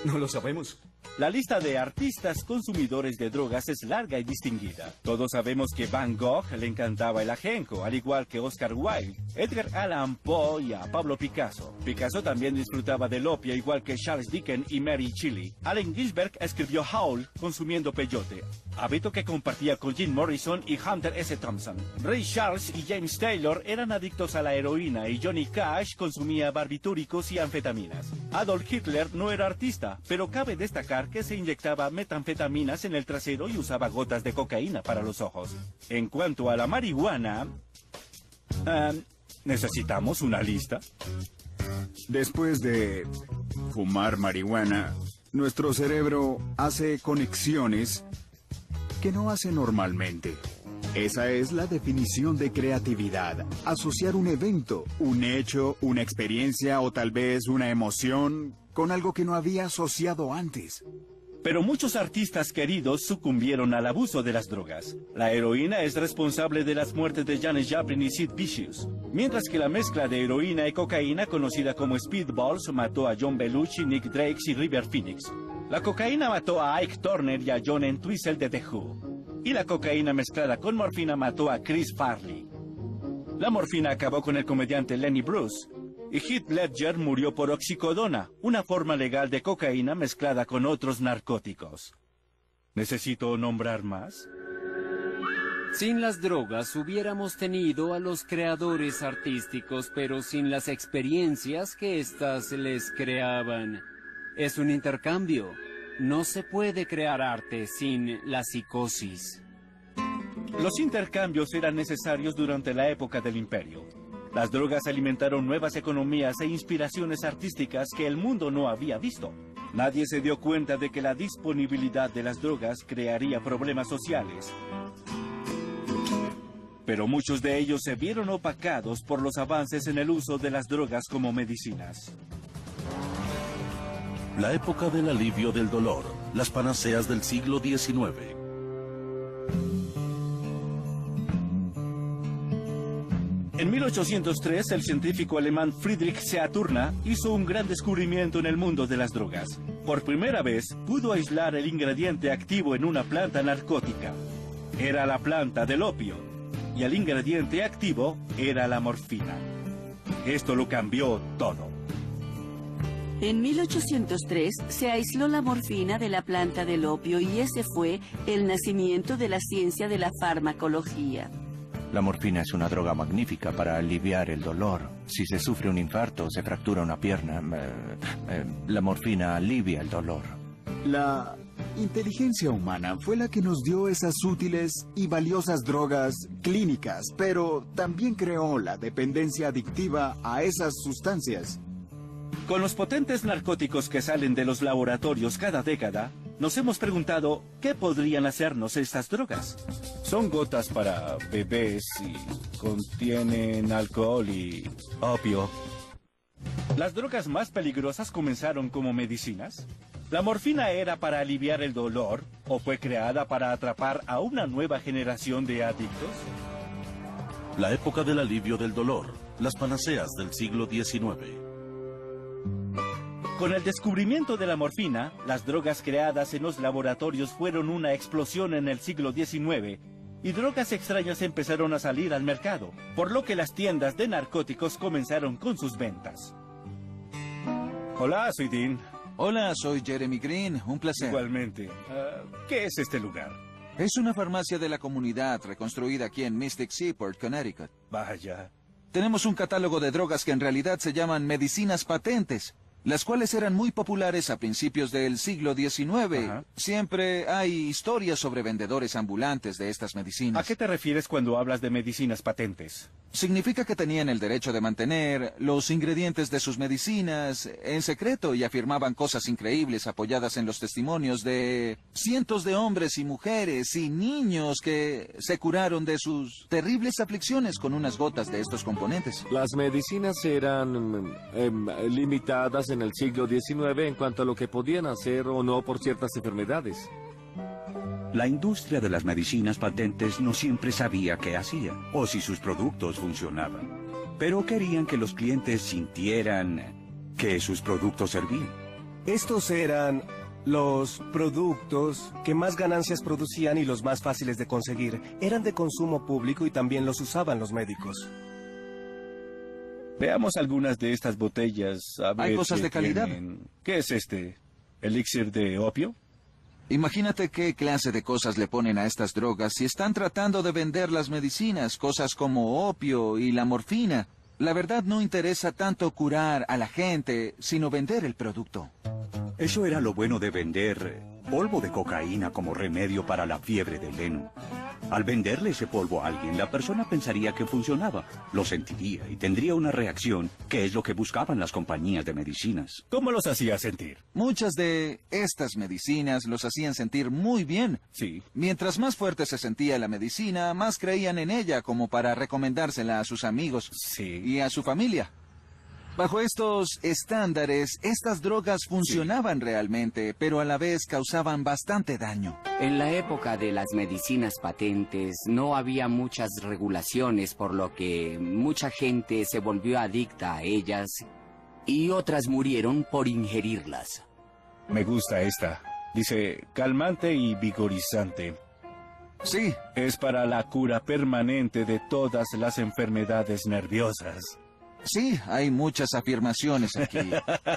No lo sabemos. La lista de artistas consumidores de drogas es larga y distinguida. Todos sabemos que Van Gogh le encantaba el ajenjo, al igual que Oscar Wilde, Edgar Allan Poe y a Pablo Picasso. Picasso también disfrutaba del opio, igual que Charles Dickens y Mary Shelley. Allen Ginsberg escribió Howl consumiendo peyote, hábito que compartía con Jim Morrison y Hunter S. Thompson. Ray Charles y James Taylor eran adictos a la heroína y Johnny Cash consumía barbitúricos y anfetaminas. Adolf Hitler no era artista, pero cabe destacar que se inyectaba metanfetaminas en el trasero y usaba gotas de cocaína para los ojos. En cuanto a la marihuana, ¿necesitamos una lista? Después de fumar marihuana, nuestro cerebro hace conexiones que no hace normalmente. Esa es la definición de creatividad. Asociar un evento, un hecho, una experiencia o tal vez una emoción con algo que no había asociado antes. Pero muchos artistas queridos sucumbieron al abuso de las drogas. La heroína es responsable de las muertes de Janis Joplin y Sid Vicious, mientras que la mezcla de heroína y cocaína, conocida como Speedballs, mató a John Belushi, Nick Drake y River Phoenix. La cocaína mató a Ike Turner y a John Entwistle de The Who. Y la cocaína mezclada con morfina mató a Chris Farley. La morfina acabó con el comediante Lenny Bruce. Y Heath Ledger murió por oxicodona, una forma legal de cocaína mezclada con otros narcóticos. ¿Necesito nombrar más? Sin las drogas hubiéramos tenido a los creadores artísticos, pero sin las experiencias que éstas les creaban. Es un intercambio. No se puede crear arte sin la psicosis. Los intercambios eran necesarios durante la época del Imperio. Las drogas alimentaron nuevas economías e inspiraciones artísticas que el mundo no había visto. Nadie se dio cuenta de que la disponibilidad de las drogas crearía problemas sociales. Pero muchos de ellos se vieron opacados por los avances en el uso de las drogas como medicinas. La época del alivio del dolor, las panaceas del siglo XIX. En 1803, el científico alemán Friedrich Saturna hizo un gran descubrimiento en el mundo de las drogas. Por primera vez, pudo aislar el ingrediente activo en una planta narcótica. Era la planta del opio, y el ingrediente activo era la morfina. Esto lo cambió todo. En 1803 se aisló la morfina de la planta del opio y ese fue el nacimiento de la ciencia de la farmacología. La morfina es una droga magnífica para aliviar el dolor. Si se sufre un infarto o se fractura una pierna, la morfina alivia el dolor. La inteligencia humana fue la que nos dio esas útiles y valiosas drogas clínicas, pero también creó la dependencia adictiva a esas sustancias. Con los potentes narcóticos que salen de los laboratorios cada década, nos hemos preguntado qué podrían hacernos estas drogas. Son gotas para bebés y contienen alcohol y opio. ¿Las drogas más peligrosas comenzaron como medicinas? ¿La morfina era para aliviar el dolor o fue creada para atrapar a una nueva generación de adictos? La época del alivio del dolor, las panaceas del siglo XIX. Con el descubrimiento de la morfina, las drogas creadas en los laboratorios fueron una explosión en el siglo XIX y drogas extrañas empezaron a salir al mercado, por lo que las tiendas de narcóticos comenzaron con sus ventas. Hola, soy Dean. Hola, soy Jeremy Green, un placer. Igualmente. ¿Qué es este lugar? Es una farmacia de la comunidad reconstruida aquí en Mystic Seaport, Connecticut. Vaya. Tenemos un catálogo de drogas que en realidad se llaman medicinas patentes, las cuales eran muy populares a principios del siglo XIX. Ajá. Siempre hay historias sobre vendedores ambulantes de estas medicinas. ¿A qué te refieres cuando hablas de medicinas patentes? Significa que tenían el derecho de mantener los ingredientes de sus medicinas en secreto y afirmaban cosas increíbles apoyadas en los testimonios de cientos de hombres y mujeres y niños que se curaron de sus terribles aflicciones con unas gotas de estos componentes. Las medicinas eran limitadas en el siglo XIX en cuanto a lo que podían hacer o no por ciertas enfermedades. La industria de las medicinas patentes no siempre sabía qué hacía o si sus productos funcionaban, pero querían que los clientes sintieran que sus productos servían. Estos eran los productos que más ganancias producían y los más fáciles de conseguir. Eran de consumo público y también los usaban los médicos. Veamos algunas de estas botellas. A ver Hay cosas qué de calidad. tienen. ¿Qué es este? ¿Elixir de opio? Imagínate qué clase de cosas le ponen a estas drogas si están tratando de vender las medicinas, cosas como opio y la morfina. La verdad no interesa tanto curar a la gente, sino vender el producto. Eso era lo bueno de vender polvo de cocaína como remedio para la fiebre del heno. Al venderle ese polvo a alguien, la persona pensaría que funcionaba, lo sentiría y tendría una reacción, que es lo que buscaban las compañías de medicinas. ¿Cómo los hacía sentir? Muchas de estas medicinas los hacían sentir muy bien. Sí. Mientras más fuerte se sentía la medicina, más creían en ella como para recomendársela a sus amigos y a su familia. Bajo estos estándares, estas drogas funcionaban realmente, pero a la vez causaban bastante daño. En la época de las medicinas patentes no había muchas regulaciones, por lo que mucha gente se volvió adicta a ellas y otras murieron por ingerirlas. Me gusta esta. Dice, calmante y vigorizante. Sí. Es para la cura permanente de todas las enfermedades nerviosas. Sí, hay muchas afirmaciones aquí.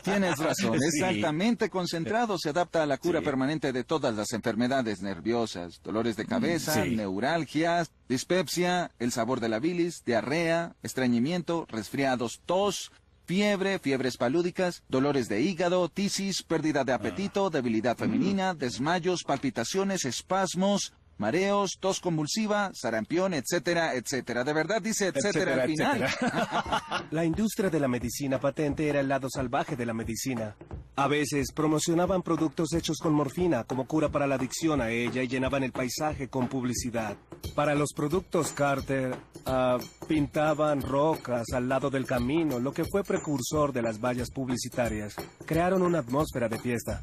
Tienes razón, es Sí. altamente concentrado, se adapta a la cura permanente de todas las enfermedades nerviosas, dolores de cabeza, Sí. neuralgias, dispepsia, el sabor de la bilis, diarrea, estreñimiento, resfriados, tos, fiebre, fiebres palúdicas, dolores de hígado, tisis, pérdida de apetito, debilidad femenina, desmayos, palpitaciones, espasmos, mareos, tos convulsiva, sarampión, etcétera, etcétera. De verdad dice etcétera, al final. La industria de la medicina patente era el lado salvaje de la medicina. A veces promocionaban productos hechos con morfina como cura para la adicción a ella y llenaban el paisaje con publicidad. Para los productos Carter, pintaban rocas al lado del camino, lo que fue precursor de las vallas publicitarias. Crearon una atmósfera de fiesta.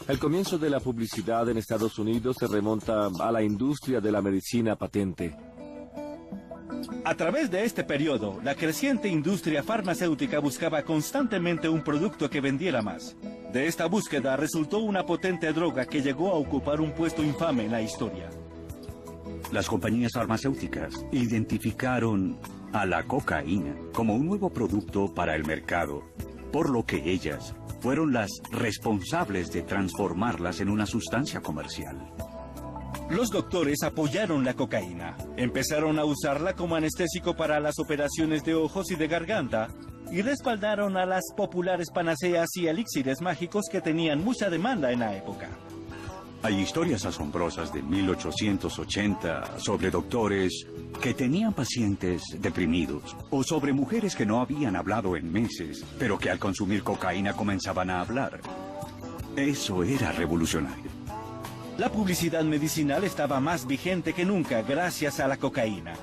El comienzo de la publicidad en Estados Unidos se remonta a la industria de la medicina patente. A través de este periodo, la creciente industria farmacéutica buscaba constantemente un producto que vendiera más. De esta búsqueda resultó una potente droga que llegó a ocupar un puesto infame en la historia. Las compañías farmacéuticas identificaron a la cocaína como un nuevo producto para el mercado, por lo que ellas fueron las responsables de transformarlas en una sustancia comercial. Los doctores apoyaron la cocaína. Empezaron a usarla como anestésico para las operaciones de ojos y de garganta, y respaldaron a las populares panaceas y elixires mágicos que tenían mucha demanda en la época. Hay historias asombrosas de 1880 sobre doctores que tenían pacientes deprimidos o sobre mujeres que no habían hablado en meses, pero que al consumir cocaína comenzaban a hablar. Eso era revolucionario. La publicidad medicinal estaba más vigente que nunca gracias a la cocaína.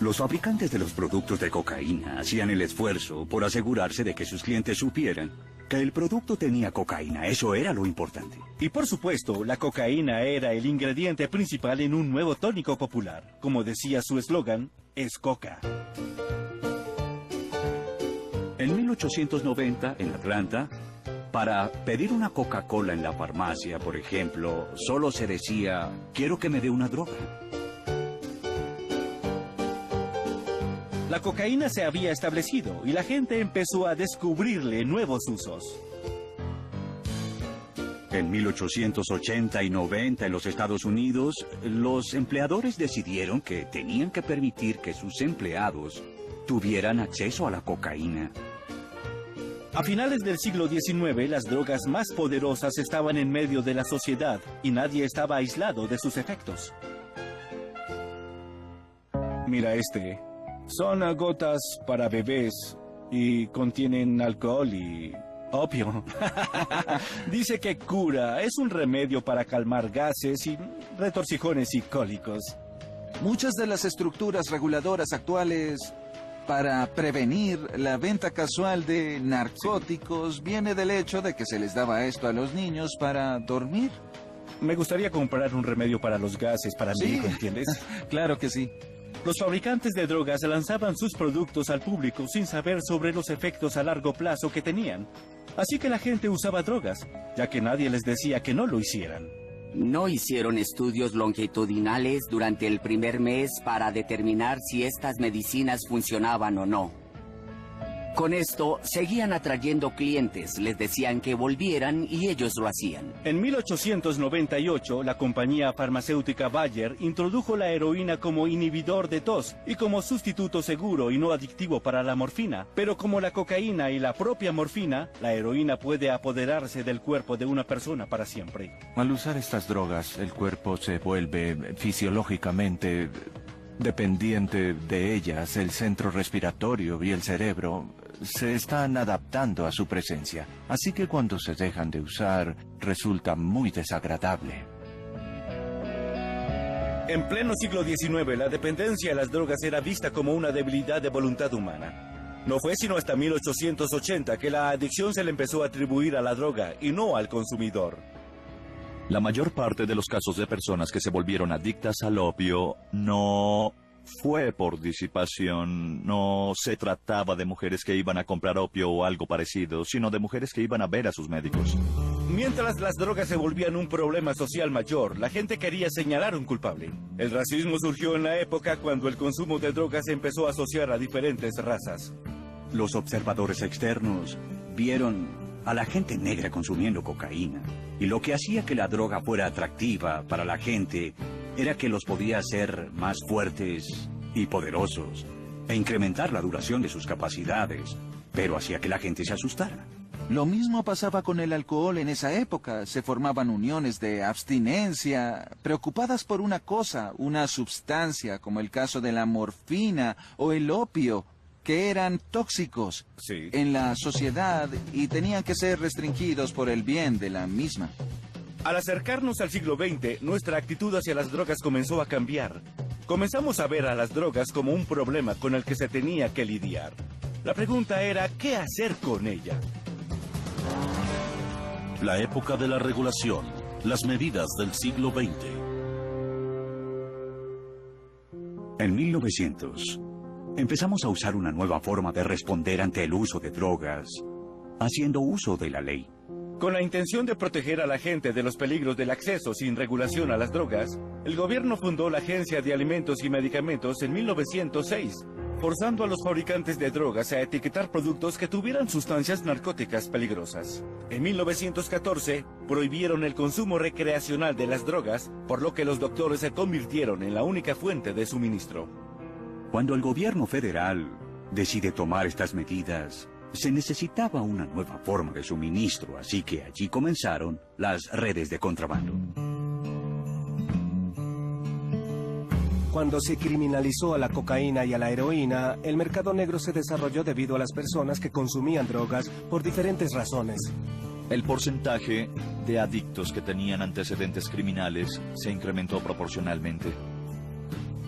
Los fabricantes de los productos de cocaína hacían el esfuerzo por asegurarse de que sus clientes supieran que el producto tenía cocaína. Eso era lo importante. Y por supuesto, la cocaína era el ingrediente principal en un nuevo tónico popular. Como decía su eslogan, es coca. En 1890, en Atlanta, para pedir una Coca-Cola en la farmacia, por ejemplo, solo se decía, quiero que me dé una droga. La cocaína se había establecido y la gente empezó a descubrirle nuevos usos. En 1880 y 90 en los Estados Unidos, los empleadores decidieron que tenían que permitir que sus empleados tuvieran acceso a la cocaína. A finales del siglo XIX, las drogas más poderosas estaban en medio de la sociedad y nadie estaba aislado de sus efectos. Mira este. Son gotas para bebés y contienen alcohol y opio. Dice que cura, es un remedio para calmar gases y retorcijones y cólicos. Muchas de las estructuras reguladoras actuales para prevenir la venta casual de narcóticos viene del hecho de que se les daba esto a los niños para dormir. Me gustaría comprar un remedio para los gases para mi hijo, ¿entiendes? Claro que sí. Los fabricantes de drogas lanzaban sus productos al público sin saber sobre los efectos a largo plazo que tenían. Así que la gente usaba drogas, ya que nadie les decía que no lo hicieran. No hicieron estudios longitudinales durante el primer mes para determinar si estas medicinas funcionaban o no. Con esto, seguían atrayendo clientes, les decían que volvieran y ellos lo hacían. En 1898, la compañía farmacéutica Bayer introdujo la heroína como inhibidor de tos y como sustituto seguro y no adictivo para la morfina. Pero como la cocaína y la propia morfina, la heroína puede apoderarse del cuerpo de una persona para siempre. Al usar estas drogas, el cuerpo se vuelve fisiológicamente dependiente de ellas. El centro respiratorio y el cerebro se están adaptando a su presencia, así que cuando se dejan de usar, resulta muy desagradable. En pleno siglo XIX, la dependencia de las drogas era vista como una debilidad de voluntad humana. No fue sino hasta 1880 que la adicción se le empezó a atribuir a la droga y no al consumidor. La mayor parte de los casos de personas que se volvieron adictas al opio no fue por disipación, no se trataba de mujeres que iban a comprar opio o algo parecido, sino de mujeres que iban a ver a sus médicos. Mientras las drogas se volvían un problema social mayor, la gente quería señalar un culpable. El racismo surgió en la época cuando el consumo de drogas se empezó a asociar a diferentes razas. Los observadores externos vieron a la gente negra consumiendo cocaína, y lo que hacía que la droga fuera atractiva para la gente era que los podía hacer más fuertes y poderosos e incrementar la duración de sus capacidades, pero hacía que la gente se asustara. Lo mismo pasaba con el alcohol en esa época. Se formaban uniones de abstinencia, preocupadas por una cosa, una sustancia, como el caso de la morfina o el opio, que eran tóxicos en la sociedad y tenían que ser restringidos por el bien de la misma. Al acercarnos al siglo XX, nuestra actitud hacia las drogas comenzó a cambiar. Comenzamos a ver a las drogas como un problema con el que se tenía que lidiar. La pregunta era, ¿qué hacer con ella? La época de la regulación, las medidas del siglo XX. En 1900, empezamos a usar una nueva forma de responder ante el uso de drogas, haciendo uso de la ley. Con la intención de proteger a la gente de los peligros del acceso sin regulación a las drogas, el gobierno fundó la Agencia de Alimentos y Medicamentos en 1906, forzando a los fabricantes de drogas a etiquetar productos que tuvieran sustancias narcóticas peligrosas. En 1914, prohibieron el consumo recreacional de las drogas, por lo que los doctores se convirtieron en la única fuente de suministro. Cuando el gobierno federal decide tomar estas medidas, se necesitaba una nueva forma de suministro, así que allí comenzaron las redes de contrabando. Cuando se criminalizó a la cocaína y a la heroína, el mercado negro se desarrolló debido a las personas que consumían drogas por diferentes razones. El porcentaje de adictos que tenían antecedentes criminales se incrementó proporcionalmente.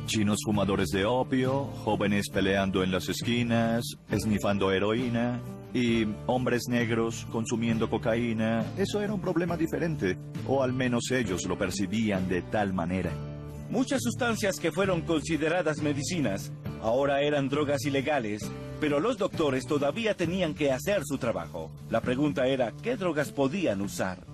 Chinos fumadores de opio, jóvenes peleando en las esquinas, esnifando heroína, y hombres negros consumiendo cocaína. Eso era un problema diferente, o al menos ellos lo percibían de tal manera. Muchas sustancias que fueron consideradas medicinas ahora eran drogas ilegales, pero los doctores todavía tenían que hacer su trabajo. La pregunta era, ¿qué drogas podían usar?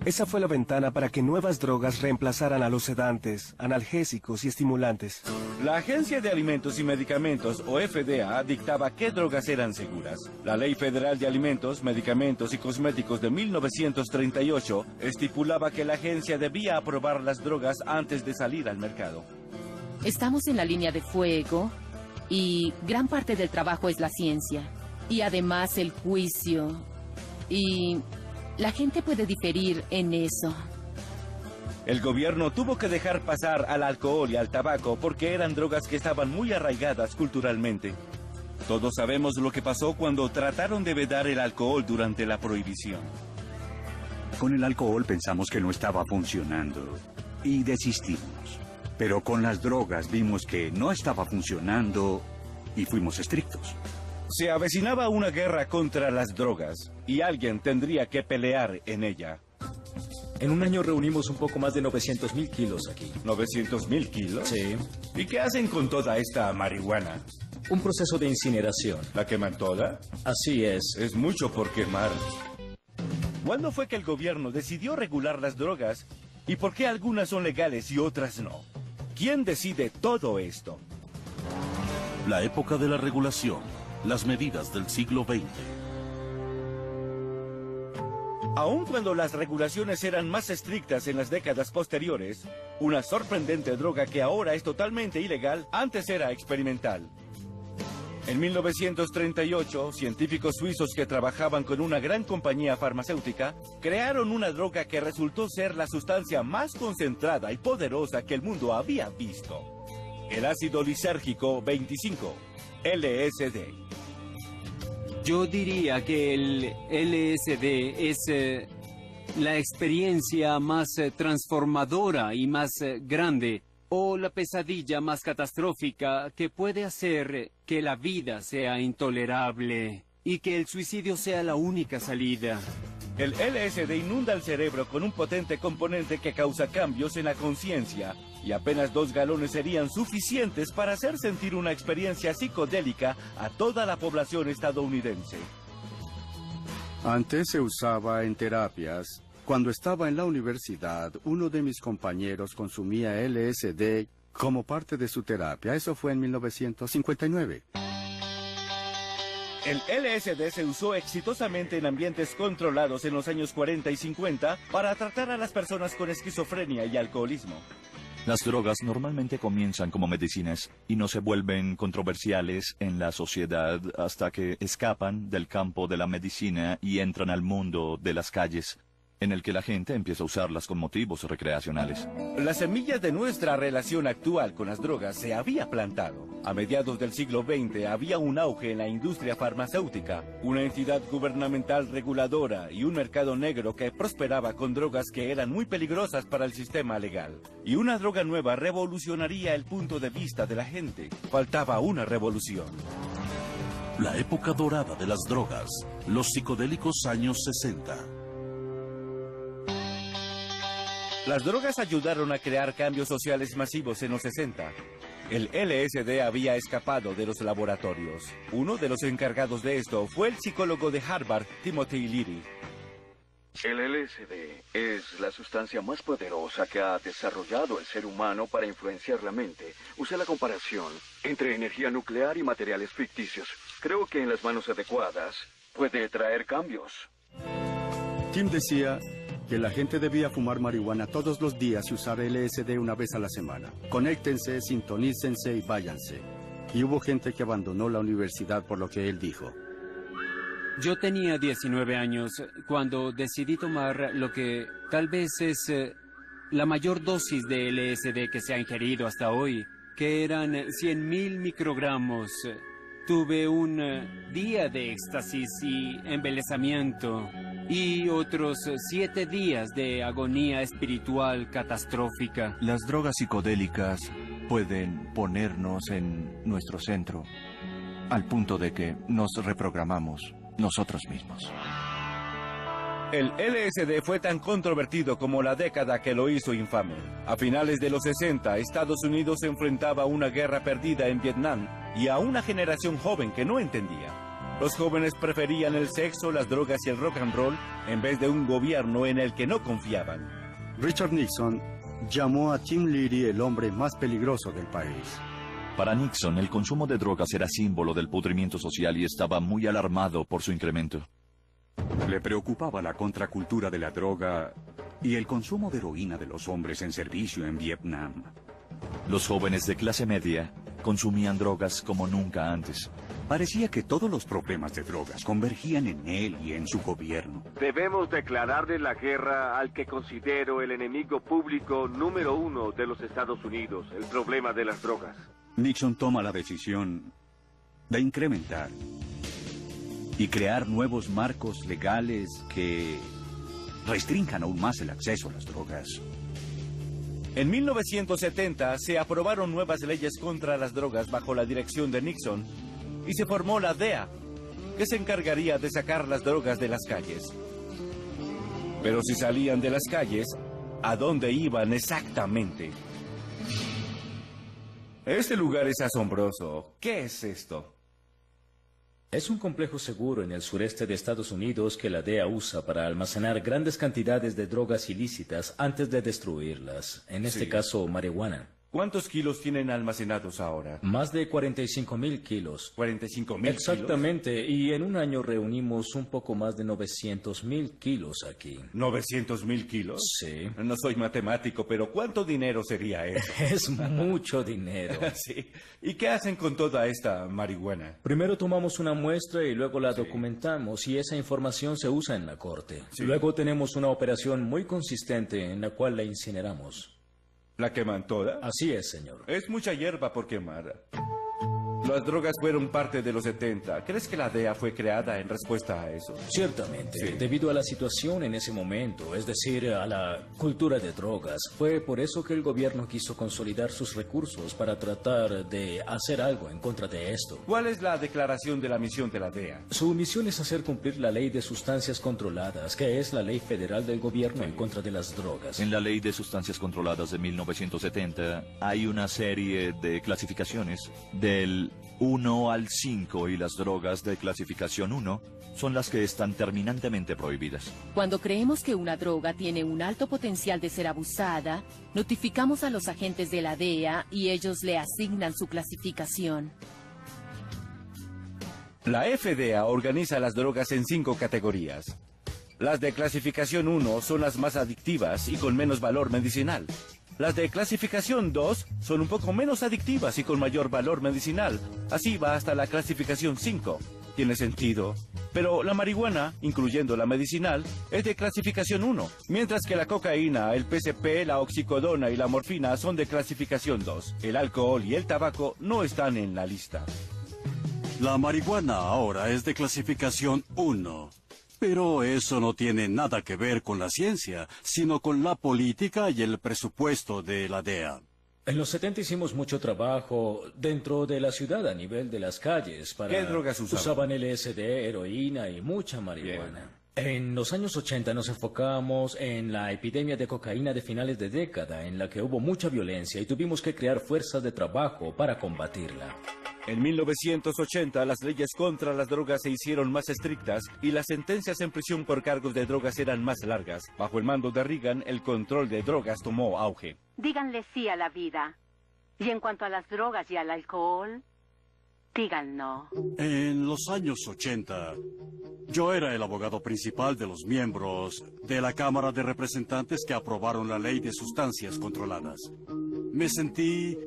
Esa fue la ventana para que nuevas drogas reemplazaran a los sedantes, analgésicos y estimulantes. La Agencia de Alimentos y Medicamentos, o FDA, dictaba qué drogas eran seguras. La Ley Federal de Alimentos, Medicamentos y Cosméticos de 1938 estipulaba que la agencia debía aprobar las drogas antes de salir al mercado. Estamos en la línea de fuego y gran parte del trabajo es la ciencia. Y además el juicio. Y la gente puede diferir en eso. El gobierno tuvo que dejar pasar al alcohol y al tabaco porque eran drogas que estaban muy arraigadas culturalmente. Todos sabemos lo que pasó cuando trataron de vedar el alcohol durante la prohibición. Con el alcohol pensamos que no estaba funcionando y desistimos. Pero con las drogas vimos que no estaba funcionando y fuimos estrictos. Se avecinaba una guerra contra las drogas y alguien tendría que pelear en ella. En un año reunimos un poco más de 900.000 kilos aquí. ¿900.000 kilos? Sí. ¿Y qué hacen con toda esta marihuana? Un proceso de incineración. ¿La queman toda? Así es. Es mucho por quemar. ¿Cuándo fue que el gobierno decidió regular las drogas? ¿Y por qué algunas son legales y otras no? ¿Quién decide todo esto? La época de la regulación. Las medidas del siglo XX. Aun cuando las regulaciones eran más estrictas en las décadas posteriores, una sorprendente droga que ahora es totalmente ilegal, antes era experimental. En 1938, científicos suizos que trabajaban con una gran compañía farmacéutica crearon una droga que resultó ser la sustancia más concentrada y poderosa que el mundo había visto. El ácido lisérgico 25, LSD. Yo diría que el LSD es la experiencia más transformadora y más grande, o la pesadilla más catastrófica que puede hacer que la vida sea intolerable y que el suicidio sea la única salida. El LSD inunda el cerebro con un potente componente que causa cambios en la conciencia, y apenas 2 galones serían suficientes para hacer sentir una experiencia psicodélica a toda la población estadounidense. Antes se usaba en terapias. Cuando estaba en la universidad, uno de mis compañeros consumía LSD como parte de su terapia. Eso fue en 1959. El LSD se usó exitosamente en ambientes controlados en los años 40 y 50 para tratar a las personas con esquizofrenia y alcoholismo. Las drogas normalmente comienzan como medicinas y no se vuelven controversiales en la sociedad hasta que escapan del campo de la medicina y entran al mundo de las calles, en el que la gente empieza a usarlas con motivos recreacionales. Las semillas de nuestra relación actual con las drogas se había plantado. A mediados del siglo XX había un auge en la industria farmacéutica, una entidad gubernamental reguladora y un mercado negro que prosperaba con drogas que eran muy peligrosas para el sistema legal. Y una droga nueva revolucionaría el punto de vista de la gente. Faltaba una revolución. La época dorada de las drogas. Los psicodélicos años 60. Las drogas ayudaron a crear cambios sociales masivos en los 60. El LSD había escapado de los laboratorios. Uno de los encargados de esto fue el psicólogo de Harvard, Timothy Leary. El LSD es la sustancia más poderosa que ha desarrollado el ser humano para influenciar la mente. Usé la comparación entre energía nuclear y materiales ficticios. Creo que en las manos adecuadas puede traer cambios. Tim decía que la gente debía fumar marihuana todos los días y usar LSD una vez a la semana. Conéctense, sintonícense y váyanse. Y hubo gente que abandonó la universidad por lo que él dijo. Yo tenía 19 años cuando decidí tomar lo que tal vez es la mayor dosis de LSD que se ha ingerido hasta hoy, que eran 100.000 microgramos. Tuve un día de éxtasis y embelesamiento y otros 7 días de agonía espiritual catastrófica. Las drogas psicodélicas pueden ponernos en nuestro centro, al punto de que nos reprogramamos nosotros mismos. El LSD fue tan controvertido como la década que lo hizo infame. A finales de los 60, Estados Unidos se enfrentaba a una guerra perdida en Vietnam y a una generación joven que no entendía. Los jóvenes preferían el sexo, las drogas y el rock and roll en vez de un gobierno en el que no confiaban. Richard Nixon llamó a Tim Leary el hombre más peligroso del país. Para Nixon, el consumo de drogas era símbolo del pudrimiento social y estaba muy alarmado por su incremento. Le preocupaba la contracultura de la droga y el consumo de heroína de los hombres en servicio en Vietnam. Los jóvenes de clase media consumían drogas como nunca antes. Parecía que todos los problemas de drogas convergían en él y en su gobierno. Debemos declararle la guerra al que considero el enemigo público número 1 de los Estados Unidos, el problema de las drogas. Nixon toma la decisión de incrementar y crear nuevos marcos legales que restrinjan aún más el acceso a las drogas. En 1970 se aprobaron nuevas leyes contra las drogas bajo la dirección de Nixon y se formó la DEA, que se encargaría de sacar las drogas de las calles. Pero si salían de las calles, ¿a dónde iban exactamente? Este lugar es asombroso. ¿Qué es esto? Es un complejo seguro en el sureste de Estados Unidos que la DEA usa para almacenar grandes cantidades de drogas ilícitas antes de destruirlas. En este caso, marihuana. ¿Cuántos kilos tienen almacenados ahora? Más de 45,000 kilos. ¿45,000 kilos? Exactamente, y en un año reunimos un poco más de 900,000 kilos aquí. ¿900,000 kilos? Sí. No soy matemático, pero ¿cuánto dinero sería eso? Es mucho dinero. Sí. ¿Y qué hacen con toda esta marihuana? Primero tomamos una muestra y luego la documentamos y esa información se usa en la corte. Luego tenemos una operación muy consistente en la cual la incineramos. ¿La queman toda? Así es, señor. Es mucha hierba por quemar. Las drogas fueron parte de los 70. ¿Crees que la DEA fue creada en respuesta a eso? Ciertamente, debido a la situación en ese momento, es decir, a la cultura de drogas. Fue por eso que el gobierno quiso consolidar sus recursos para tratar de hacer algo en contra de esto. ¿Cuál es la declaración de la misión de la DEA? Su misión es hacer cumplir la ley de sustancias controladas, que es la ley federal del gobierno en contra de las drogas. En la ley de sustancias controladas de 1970 hay una serie de clasificaciones del 1 al 5 y las drogas de clasificación 1 son las que están terminantemente prohibidas. Cuando creemos que una droga tiene un alto potencial de ser abusada, notificamos a los agentes de la DEA y ellos le asignan su clasificación. La FDA organiza las drogas en 5 categorías. Las de clasificación 1 son las más adictivas y con menos valor medicinal. Las de clasificación 2 son un poco menos adictivas y con mayor valor medicinal. Así va hasta la clasificación 5. Tiene sentido. Pero la marihuana, incluyendo la medicinal, es de clasificación 1, mientras que la cocaína, el PCP, la oxicodona y la morfina son de clasificación 2. El alcohol y el tabaco no están en la lista. La marihuana ahora es de clasificación 1. Pero eso no tiene nada que ver con la ciencia, sino con la política y el presupuesto de la DEA. En los 70 hicimos mucho trabajo dentro de la ciudad a nivel de las calles. ¿Qué drogas usaban? Usaban LSD, heroína y mucha marihuana. En los años 80 nos enfocamos en la epidemia de cocaína de finales de década, en la que hubo mucha violencia y tuvimos que crear fuerzas de trabajo para combatirla. En 1980, las leyes contra las drogas se hicieron más estrictas y las sentencias en prisión por cargos de drogas eran más largas. Bajo el mando de Reagan, el control de drogas tomó auge. Díganle sí a la vida. Y en cuanto a las drogas y al alcohol, digan no. En los años 80, yo era el abogado principal de los miembros de la Cámara de Representantes que aprobaron la ley de sustancias controladas. Me sentí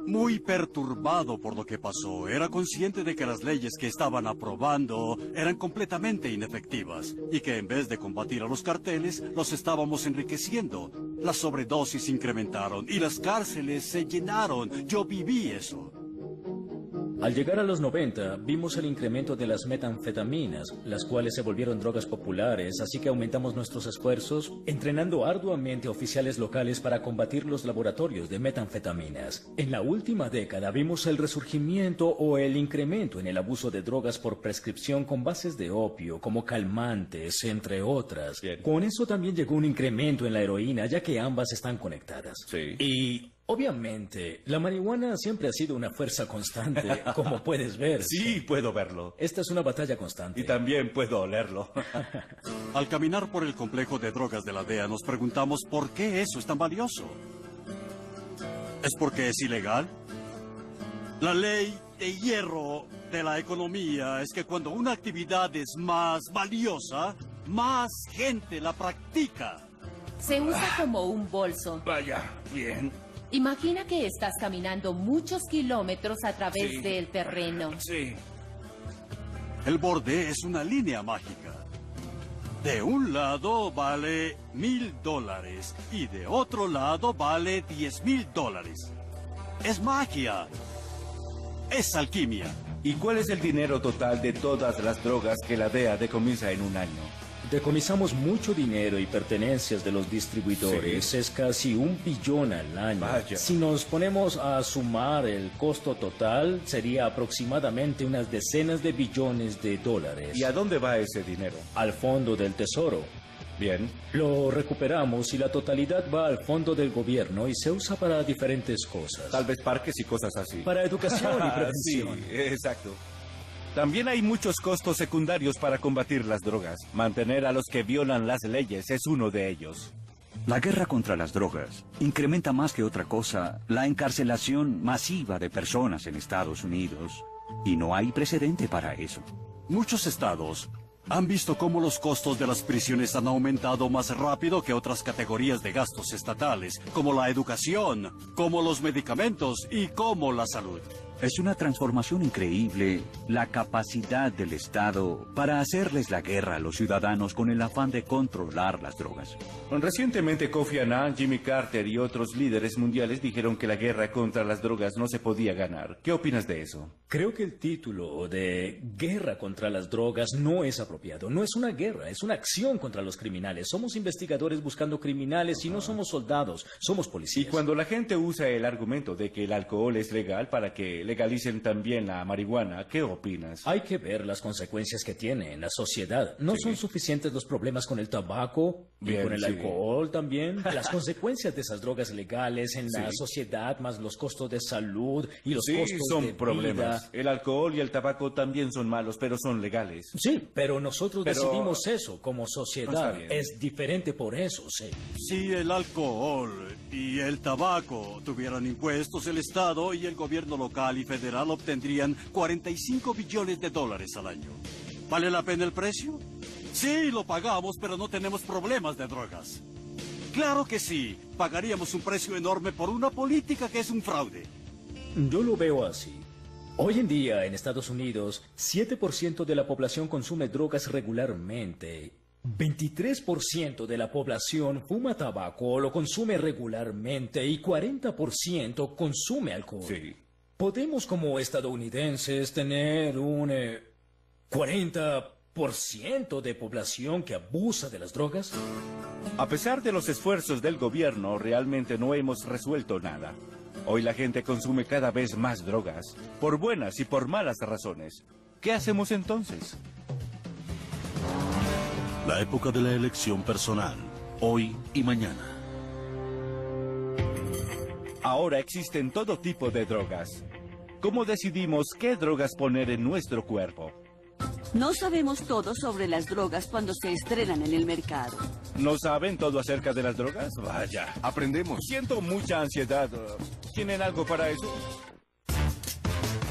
muy perturbado por lo que pasó. Era consciente de que las leyes que estaban aprobando eran completamente inefectivas y que en vez de combatir a los carteles, los estábamos enriqueciendo. Las sobredosis incrementaron y las cárceles se llenaron. Yo viví eso. Al llegar a los 90, vimos el incremento de las metanfetaminas, las cuales se volvieron drogas populares, así que aumentamos nuestros esfuerzos, entrenando arduamente oficiales locales para combatir los laboratorios de metanfetaminas. En la última década vimos el resurgimiento o el incremento en el abuso de drogas por prescripción con bases de opio, como calmantes, entre otras. Con eso también llegó un incremento en la heroína, ya que ambas están conectadas. Y obviamente, la marihuana siempre ha sido una fuerza constante, como puedes ver. Sí, puedo verlo. Esta es una batalla constante. Y también puedo olerlo. Al caminar por el complejo de drogas de la DEA, nos preguntamos por qué eso es tan valioso. ¿Es porque es ilegal? La ley de hierro de la economía es que cuando una actividad es más valiosa, más gente la practica. Se usa como un bolso. Vaya, bien. Imagina que estás caminando muchos kilómetros a través del terreno. Sí. El borde es una línea mágica. De un lado vale $1,000 y de otro lado vale $10,000. Es magia. Es alquimia. ¿Y cuál es el dinero total de todas las drogas que la DEA decomisa en un año? Decomisamos mucho dinero y pertenencias de los distribuidores. Es casi $1 billón al año. Vaya. Si nos ponemos a sumar el costo total, sería aproximadamente unas decenas de billones de dólares. ¿Y a dónde va ese dinero? Al fondo del tesoro. Bien. Lo recuperamos y la totalidad va al fondo del gobierno y se usa para diferentes cosas. Tal vez parques y cosas así. Para educación y prevención. Sí, exacto. También hay muchos costos secundarios para combatir las drogas. Mantener a los que violan las leyes es uno de ellos. La guerra contra las drogas incrementa más que otra cosa la encarcelación masiva de personas en Estados Unidos. Y no hay precedente para eso. Muchos estados han visto cómo los costos de las prisiones han aumentado más rápido que otras categorías de gastos estatales, como la educación, como los medicamentos y como la salud. Es una transformación increíble la capacidad del Estado para hacerles la guerra a los ciudadanos con el afán de controlar las drogas. Recientemente Kofi Annan, Jimmy Carter y otros líderes mundiales dijeron que la guerra contra las drogas no se podía ganar. ¿Qué opinas de eso? Creo que el título de guerra contra las drogas no es apropiado. No es una guerra, es una acción contra los criminales. Somos investigadores buscando criminales y no somos soldados, somos policías. Y cuando la gente usa el argumento de que el alcohol es legal para que legalicen también la marihuana, ¿qué opinas? Hay que ver las consecuencias que tiene en la sociedad. ¿No son suficientes los problemas con el tabaco y con el alcohol también? Las consecuencias de esas drogas legales en la sociedad, más los costos de salud y los costos son de problemas. vida. El alcohol y el tabaco también son malos, pero son legales. Sí, pero nosotros decidimos eso como sociedad. Está bien. Es diferente por eso, sí. Si el alcohol y el tabaco tuvieran impuestos, el Estado y el gobierno local y federal obtendrían 45 billones de dólares al año. ¿Vale la pena el precio? Sí, lo pagamos, pero no tenemos problemas de drogas. Claro que sí, pagaríamos un precio enorme por una política que es un fraude. Yo lo veo así. Hoy en día, en Estados Unidos, 7% de la población consume drogas regularmente. 23% de la población fuma tabaco o lo consume regularmente y 40% consume alcohol. ¿Podemos como estadounidenses tener un 40% de población que abusa de las drogas? A pesar de los esfuerzos del gobierno, realmente no hemos resuelto nada. Hoy la gente consume cada vez más drogas, por buenas y por malas razones. ¿Qué hacemos entonces? La época de la elección personal, hoy y mañana. Ahora existen todo tipo de drogas. ¿Cómo decidimos qué drogas poner en nuestro cuerpo? No sabemos todo sobre las drogas cuando se estrenan en el mercado. ¿No saben todo acerca de las drogas? Vaya, aprendemos. Siento mucha ansiedad. ¿Tienen algo para eso?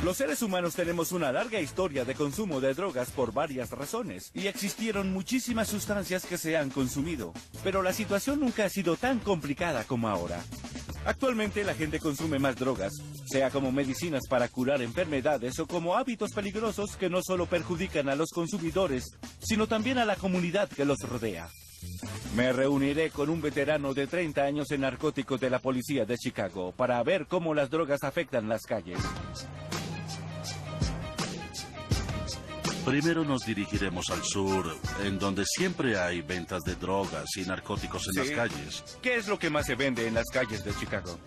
Los seres humanos tenemos una larga historia de consumo de drogas por varias razones, y existieron muchísimas sustancias que se han consumido, pero la situación nunca ha sido tan complicada como ahora. Actualmente la gente consume más drogas, sea como medicinas para curar enfermedades o como hábitos peligrosos que no solo perjudican a los consumidores, sino también a la comunidad que los rodea. Me reuniré con un veterano de 30 años en narcóticos de la policía de Chicago para ver cómo las drogas afectan las calles. Primero nos dirigiremos al sur, en donde siempre hay ventas de drogas y narcóticos en las calles. ¿Qué es lo que más se vende en las calles de Chicago?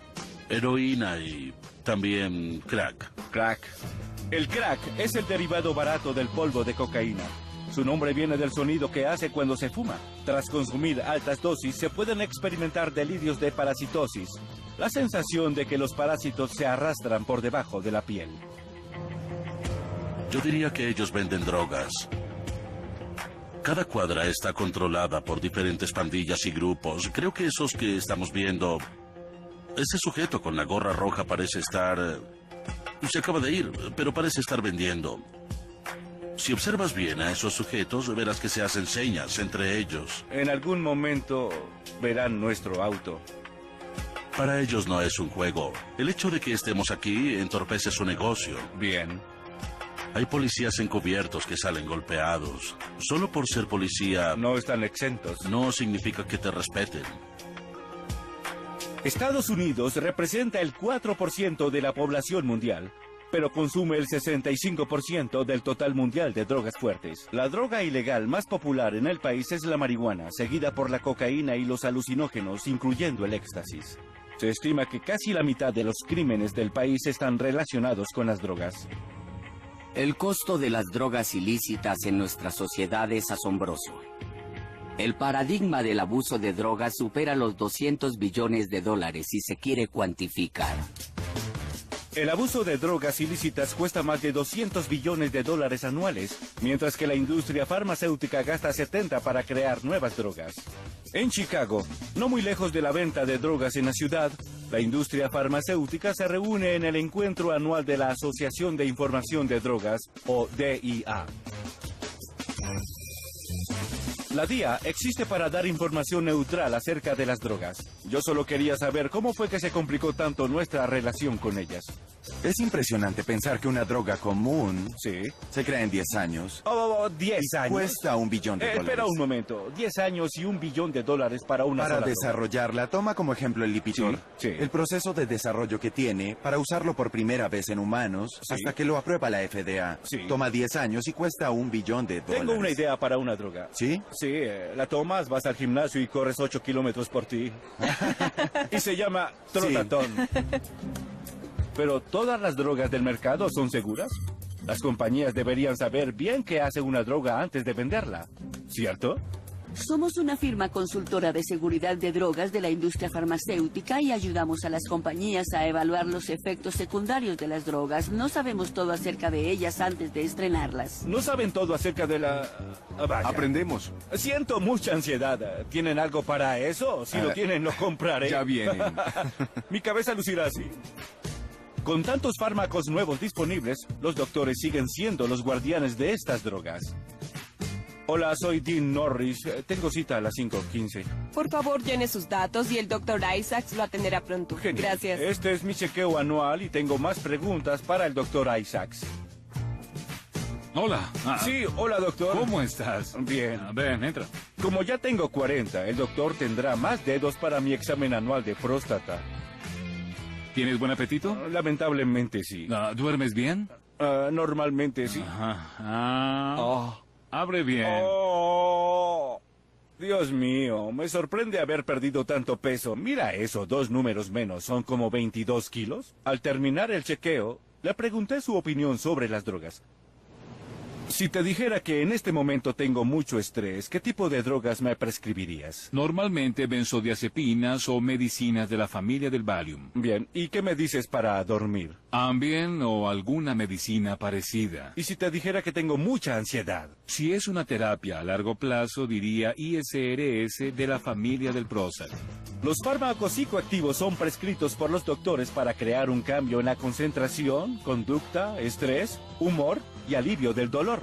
Heroína y también crack. Crack. El crack es el derivado barato del polvo de cocaína. Su nombre viene del sonido que hace cuando se fuma. Tras consumir altas dosis se pueden experimentar delirios de parasitosis, la sensación de que los parásitos se arrastran por debajo de la piel. Yo diría que ellos venden drogas. Cada cuadra está controlada por diferentes pandillas y grupos. Creo que esos que estamos viendo... Ese sujeto con la gorra roja parece estar... Se acaba de ir, pero parece estar vendiendo. Si observas bien a esos sujetos, verás que se hacen señas entre ellos. En algún momento verán nuestro auto. Para ellos no es un juego. El hecho de que estemos aquí entorpece su negocio. Bien. Hay policías encubiertos que salen golpeados. Solo por ser policía... No están exentos. No significa que te respeten. Estados Unidos representa el 4% de la población mundial, pero consume el 65% del total mundial de drogas fuertes. La droga ilegal más popular en el país es la marihuana, seguida por la cocaína y los alucinógenos, incluyendo el éxtasis. Se estima que casi la mitad de los crímenes del país están relacionados con las drogas. El costo de las drogas ilícitas en nuestra sociedad es asombroso. El paradigma del abuso de drogas supera los 200 billones de dólares si se quiere cuantificar. El abuso de drogas ilícitas cuesta más de 200 billones de dólares anuales, mientras que la industria farmacéutica gasta 70 para crear nuevas drogas. En Chicago, no muy lejos de la venta de drogas en la ciudad, la industria farmacéutica se reúne en el encuentro anual de la Asociación de Información de Drogas, o DIA. La DIA existe para dar información neutral acerca de las drogas. Yo solo quería saber cómo fue que se complicó tanto nuestra relación con ellas. Es impresionante pensar que una droga común se crea en 10 años. 10 años. Cuesta $1 billón. Espera un momento. 10 años y $1 billón para una Para sola desarrollarla, toma como ejemplo el Lipitor. Sí. El proceso de desarrollo que tiene para usarlo por primera vez en humanos hasta que lo aprueba la FDA. Toma 10 años y cuesta $1 billón. Tengo una idea para una droga. ¿Sí? Sí, la tomas, vas al gimnasio y corres 8 kilómetros por ti. Y se llama Trotatón. Pero ¿todas las drogas del mercado son seguras? Las compañías deberían saber bien qué hace una droga antes de venderla, ¿cierto? Somos una firma consultora de seguridad de drogas de la industria farmacéutica y ayudamos a las compañías a evaluar los efectos secundarios de las drogas. No sabemos todo acerca de ellas antes de estrenarlas. No saben todo acerca de la... Vaya. Aprendemos. Siento mucha ansiedad. ¿Tienen algo para eso? Si lo tienen, lo compraré. Ya vienen. Mi cabeza lucirá así. Con tantos fármacos nuevos disponibles, los doctores siguen siendo los guardianes de estas drogas. Hola, soy Dean Norris. Tengo cita a las 5:15. Por favor, llene sus datos y el Dr. Isaacs lo atenderá pronto. Genial. Gracias. Este es mi chequeo anual y tengo más preguntas para el Dr. Isaacs. Hola. Sí, hola, doctor. ¿Cómo estás? Bien. Ven, entra. Como ya tengo 40, el doctor tendrá más dedos para mi examen anual de próstata. ¿Tienes buen apetito? Lamentablemente sí. ¿Duermes bien? Normalmente sí. Abre bien. Dios mío, me sorprende haber perdido tanto peso. Mira eso, 2 números menos, son como 22 kilos. Al terminar el chequeo, le pregunté su opinión sobre las drogas. Si te dijera que en este momento tengo mucho estrés, ¿qué tipo de drogas me prescribirías? Normalmente benzodiazepinas o medicinas de la familia del Valium. Bien, ¿y qué me dices para dormir? Ambien o alguna medicina parecida. ¿Y si te dijera que tengo mucha ansiedad? Si es una terapia a largo plazo, diría ISRS de la familia del Prozac. Los fármacos psicoactivos son prescritos por los doctores para crear un cambio en la concentración, conducta, estrés, humor y alivio del dolor.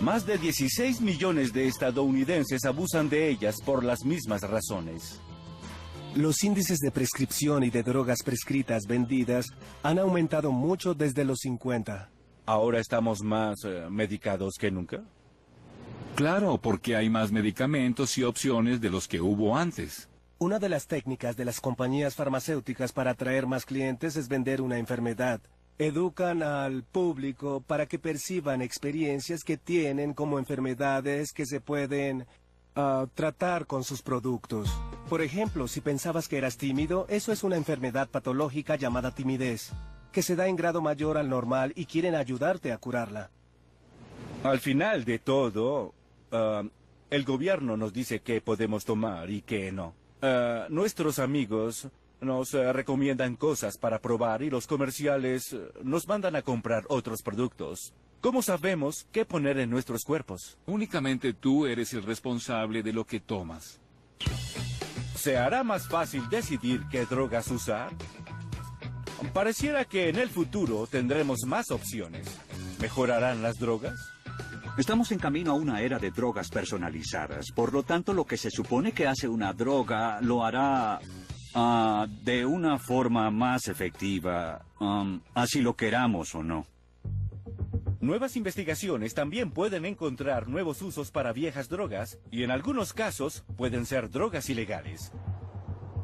Más de 16 millones de estadounidenses abusan de ellas por las mismas razones. Los índices de prescripción y de drogas prescritas vendidas han aumentado mucho desde los 50. ¿Ahora estamos más medicados que nunca? Claro, porque hay más medicamentos y opciones de los que hubo antes. Una de las técnicas de las compañías farmacéuticas para atraer más clientes es vender una enfermedad. Educan al público para que perciban experiencias que tienen como enfermedades que se pueden tratar con sus productos. Por ejemplo, si pensabas que eras tímido, eso es una enfermedad patológica llamada timidez, que se da en grado mayor al normal y quieren ayudarte a curarla. Al final de todo, el gobierno nos dice qué podemos tomar y qué no. Nuestros amigos nos recomiendan cosas para probar y los comerciales nos mandan a comprar otros productos. ¿Cómo sabemos qué poner en nuestros cuerpos? Únicamente tú eres el responsable de lo que tomas. ¿Se hará más fácil decidir qué drogas usar? Pareciera que en el futuro tendremos más opciones. ¿Mejorarán las drogas? Estamos en camino a una era de drogas personalizadas. Por lo tanto, lo que se supone que hace una droga lo hará de una forma más efectiva, así lo queramos o no. Nuevas investigaciones también pueden encontrar nuevos usos para viejas drogas y en algunos casos pueden ser drogas ilegales.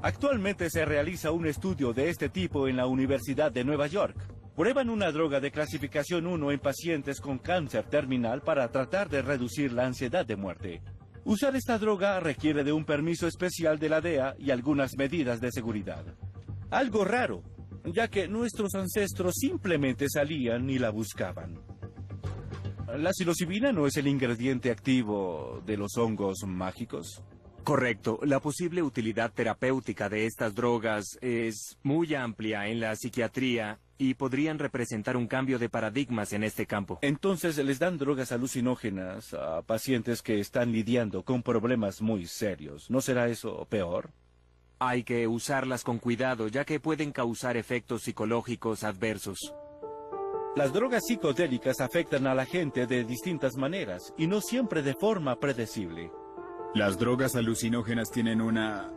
Actualmente se realiza un estudio de este tipo en la Universidad de Nueva York. Prueban una droga de clasificación 1 en pacientes con cáncer terminal para tratar de reducir la ansiedad de muerte. Usar esta droga requiere de un permiso especial de la DEA y algunas medidas de seguridad. Algo raro, ya que nuestros ancestros simplemente salían y la buscaban. ¿La psilocibina no es el ingrediente activo de los hongos mágicos? Correcto. La posible utilidad terapéutica de estas drogas es muy amplia en la psiquiatría y podrían representar un cambio de paradigmas en este campo. Entonces, ¿les dan drogas alucinógenas a pacientes que están lidiando con problemas muy serios? ¿No será eso peor? Hay que usarlas con cuidado, ya que pueden causar efectos psicológicos adversos. Las drogas psicodélicas afectan a la gente de distintas maneras y no siempre de forma predecible. Las drogas alucinógenas tienen una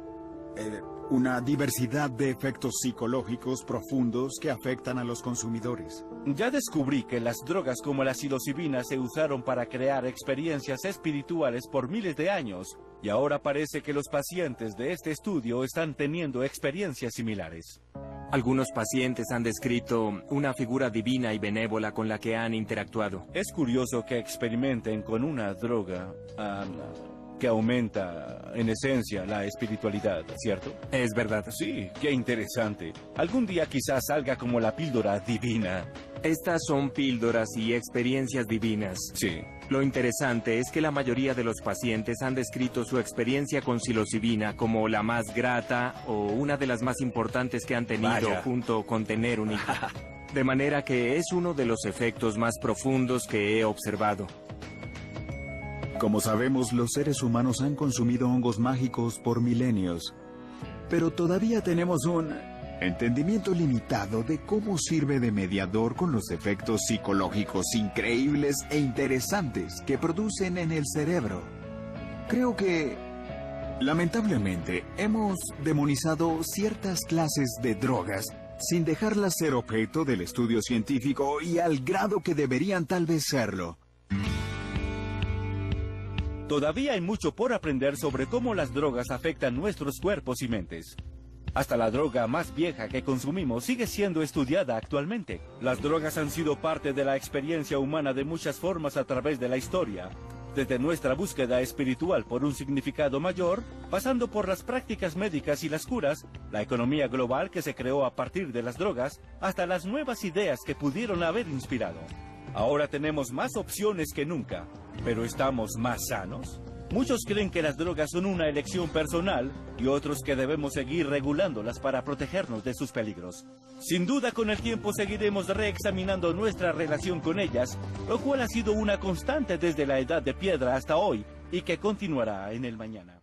diversidad de efectos psicológicos profundos que afectan a los consumidores. Ya descubrí que las drogas como la psilocibina se usaron para crear experiencias espirituales por miles de años, y ahora parece que los pacientes de este estudio están teniendo experiencias similares. Algunos pacientes han descrito una figura divina y benévola con la que han interactuado. Es curioso que experimenten con una droga que aumenta, en esencia, la espiritualidad, ¿cierto? Es verdad. Sí, qué interesante. Algún día quizás salga como la píldora divina. Estas son píldoras y experiencias divinas. Sí. Lo interesante es que la mayoría de los pacientes han descrito su experiencia con psilocibina como la más grata o una de las más importantes que han tenido junto con tener un hijo. De manera que es uno de los efectos más profundos que he observado. Como sabemos, los seres humanos han consumido hongos mágicos por milenios, pero todavía tenemos un entendimiento limitado de cómo sirve de mediador con los efectos psicológicos increíbles e interesantes que producen en el cerebro. Creo que, lamentablemente, hemos demonizado ciertas clases de drogas sin dejarlas ser objeto del estudio científico y al grado que deberían tal vez serlo. Todavía hay mucho por aprender sobre cómo las drogas afectan nuestros cuerpos y mentes. Hasta la droga más vieja que consumimos sigue siendo estudiada actualmente. Las drogas han sido parte de la experiencia humana de muchas formas a través de la historia. Desde nuestra búsqueda espiritual por un significado mayor, pasando por las prácticas médicas y las curas, la economía global que se creó a partir de las drogas, hasta las nuevas ideas que pudieron haber inspirado. Ahora tenemos más opciones que nunca, pero ¿estamos más sanos? Muchos creen que las drogas son una elección personal y otros que debemos seguir regulándolas para protegernos de sus peligros. Sin duda, con el tiempo seguiremos reexaminando nuestra relación con ellas, lo cual ha sido una constante desde la edad de piedra hasta hoy y que continuará en el mañana.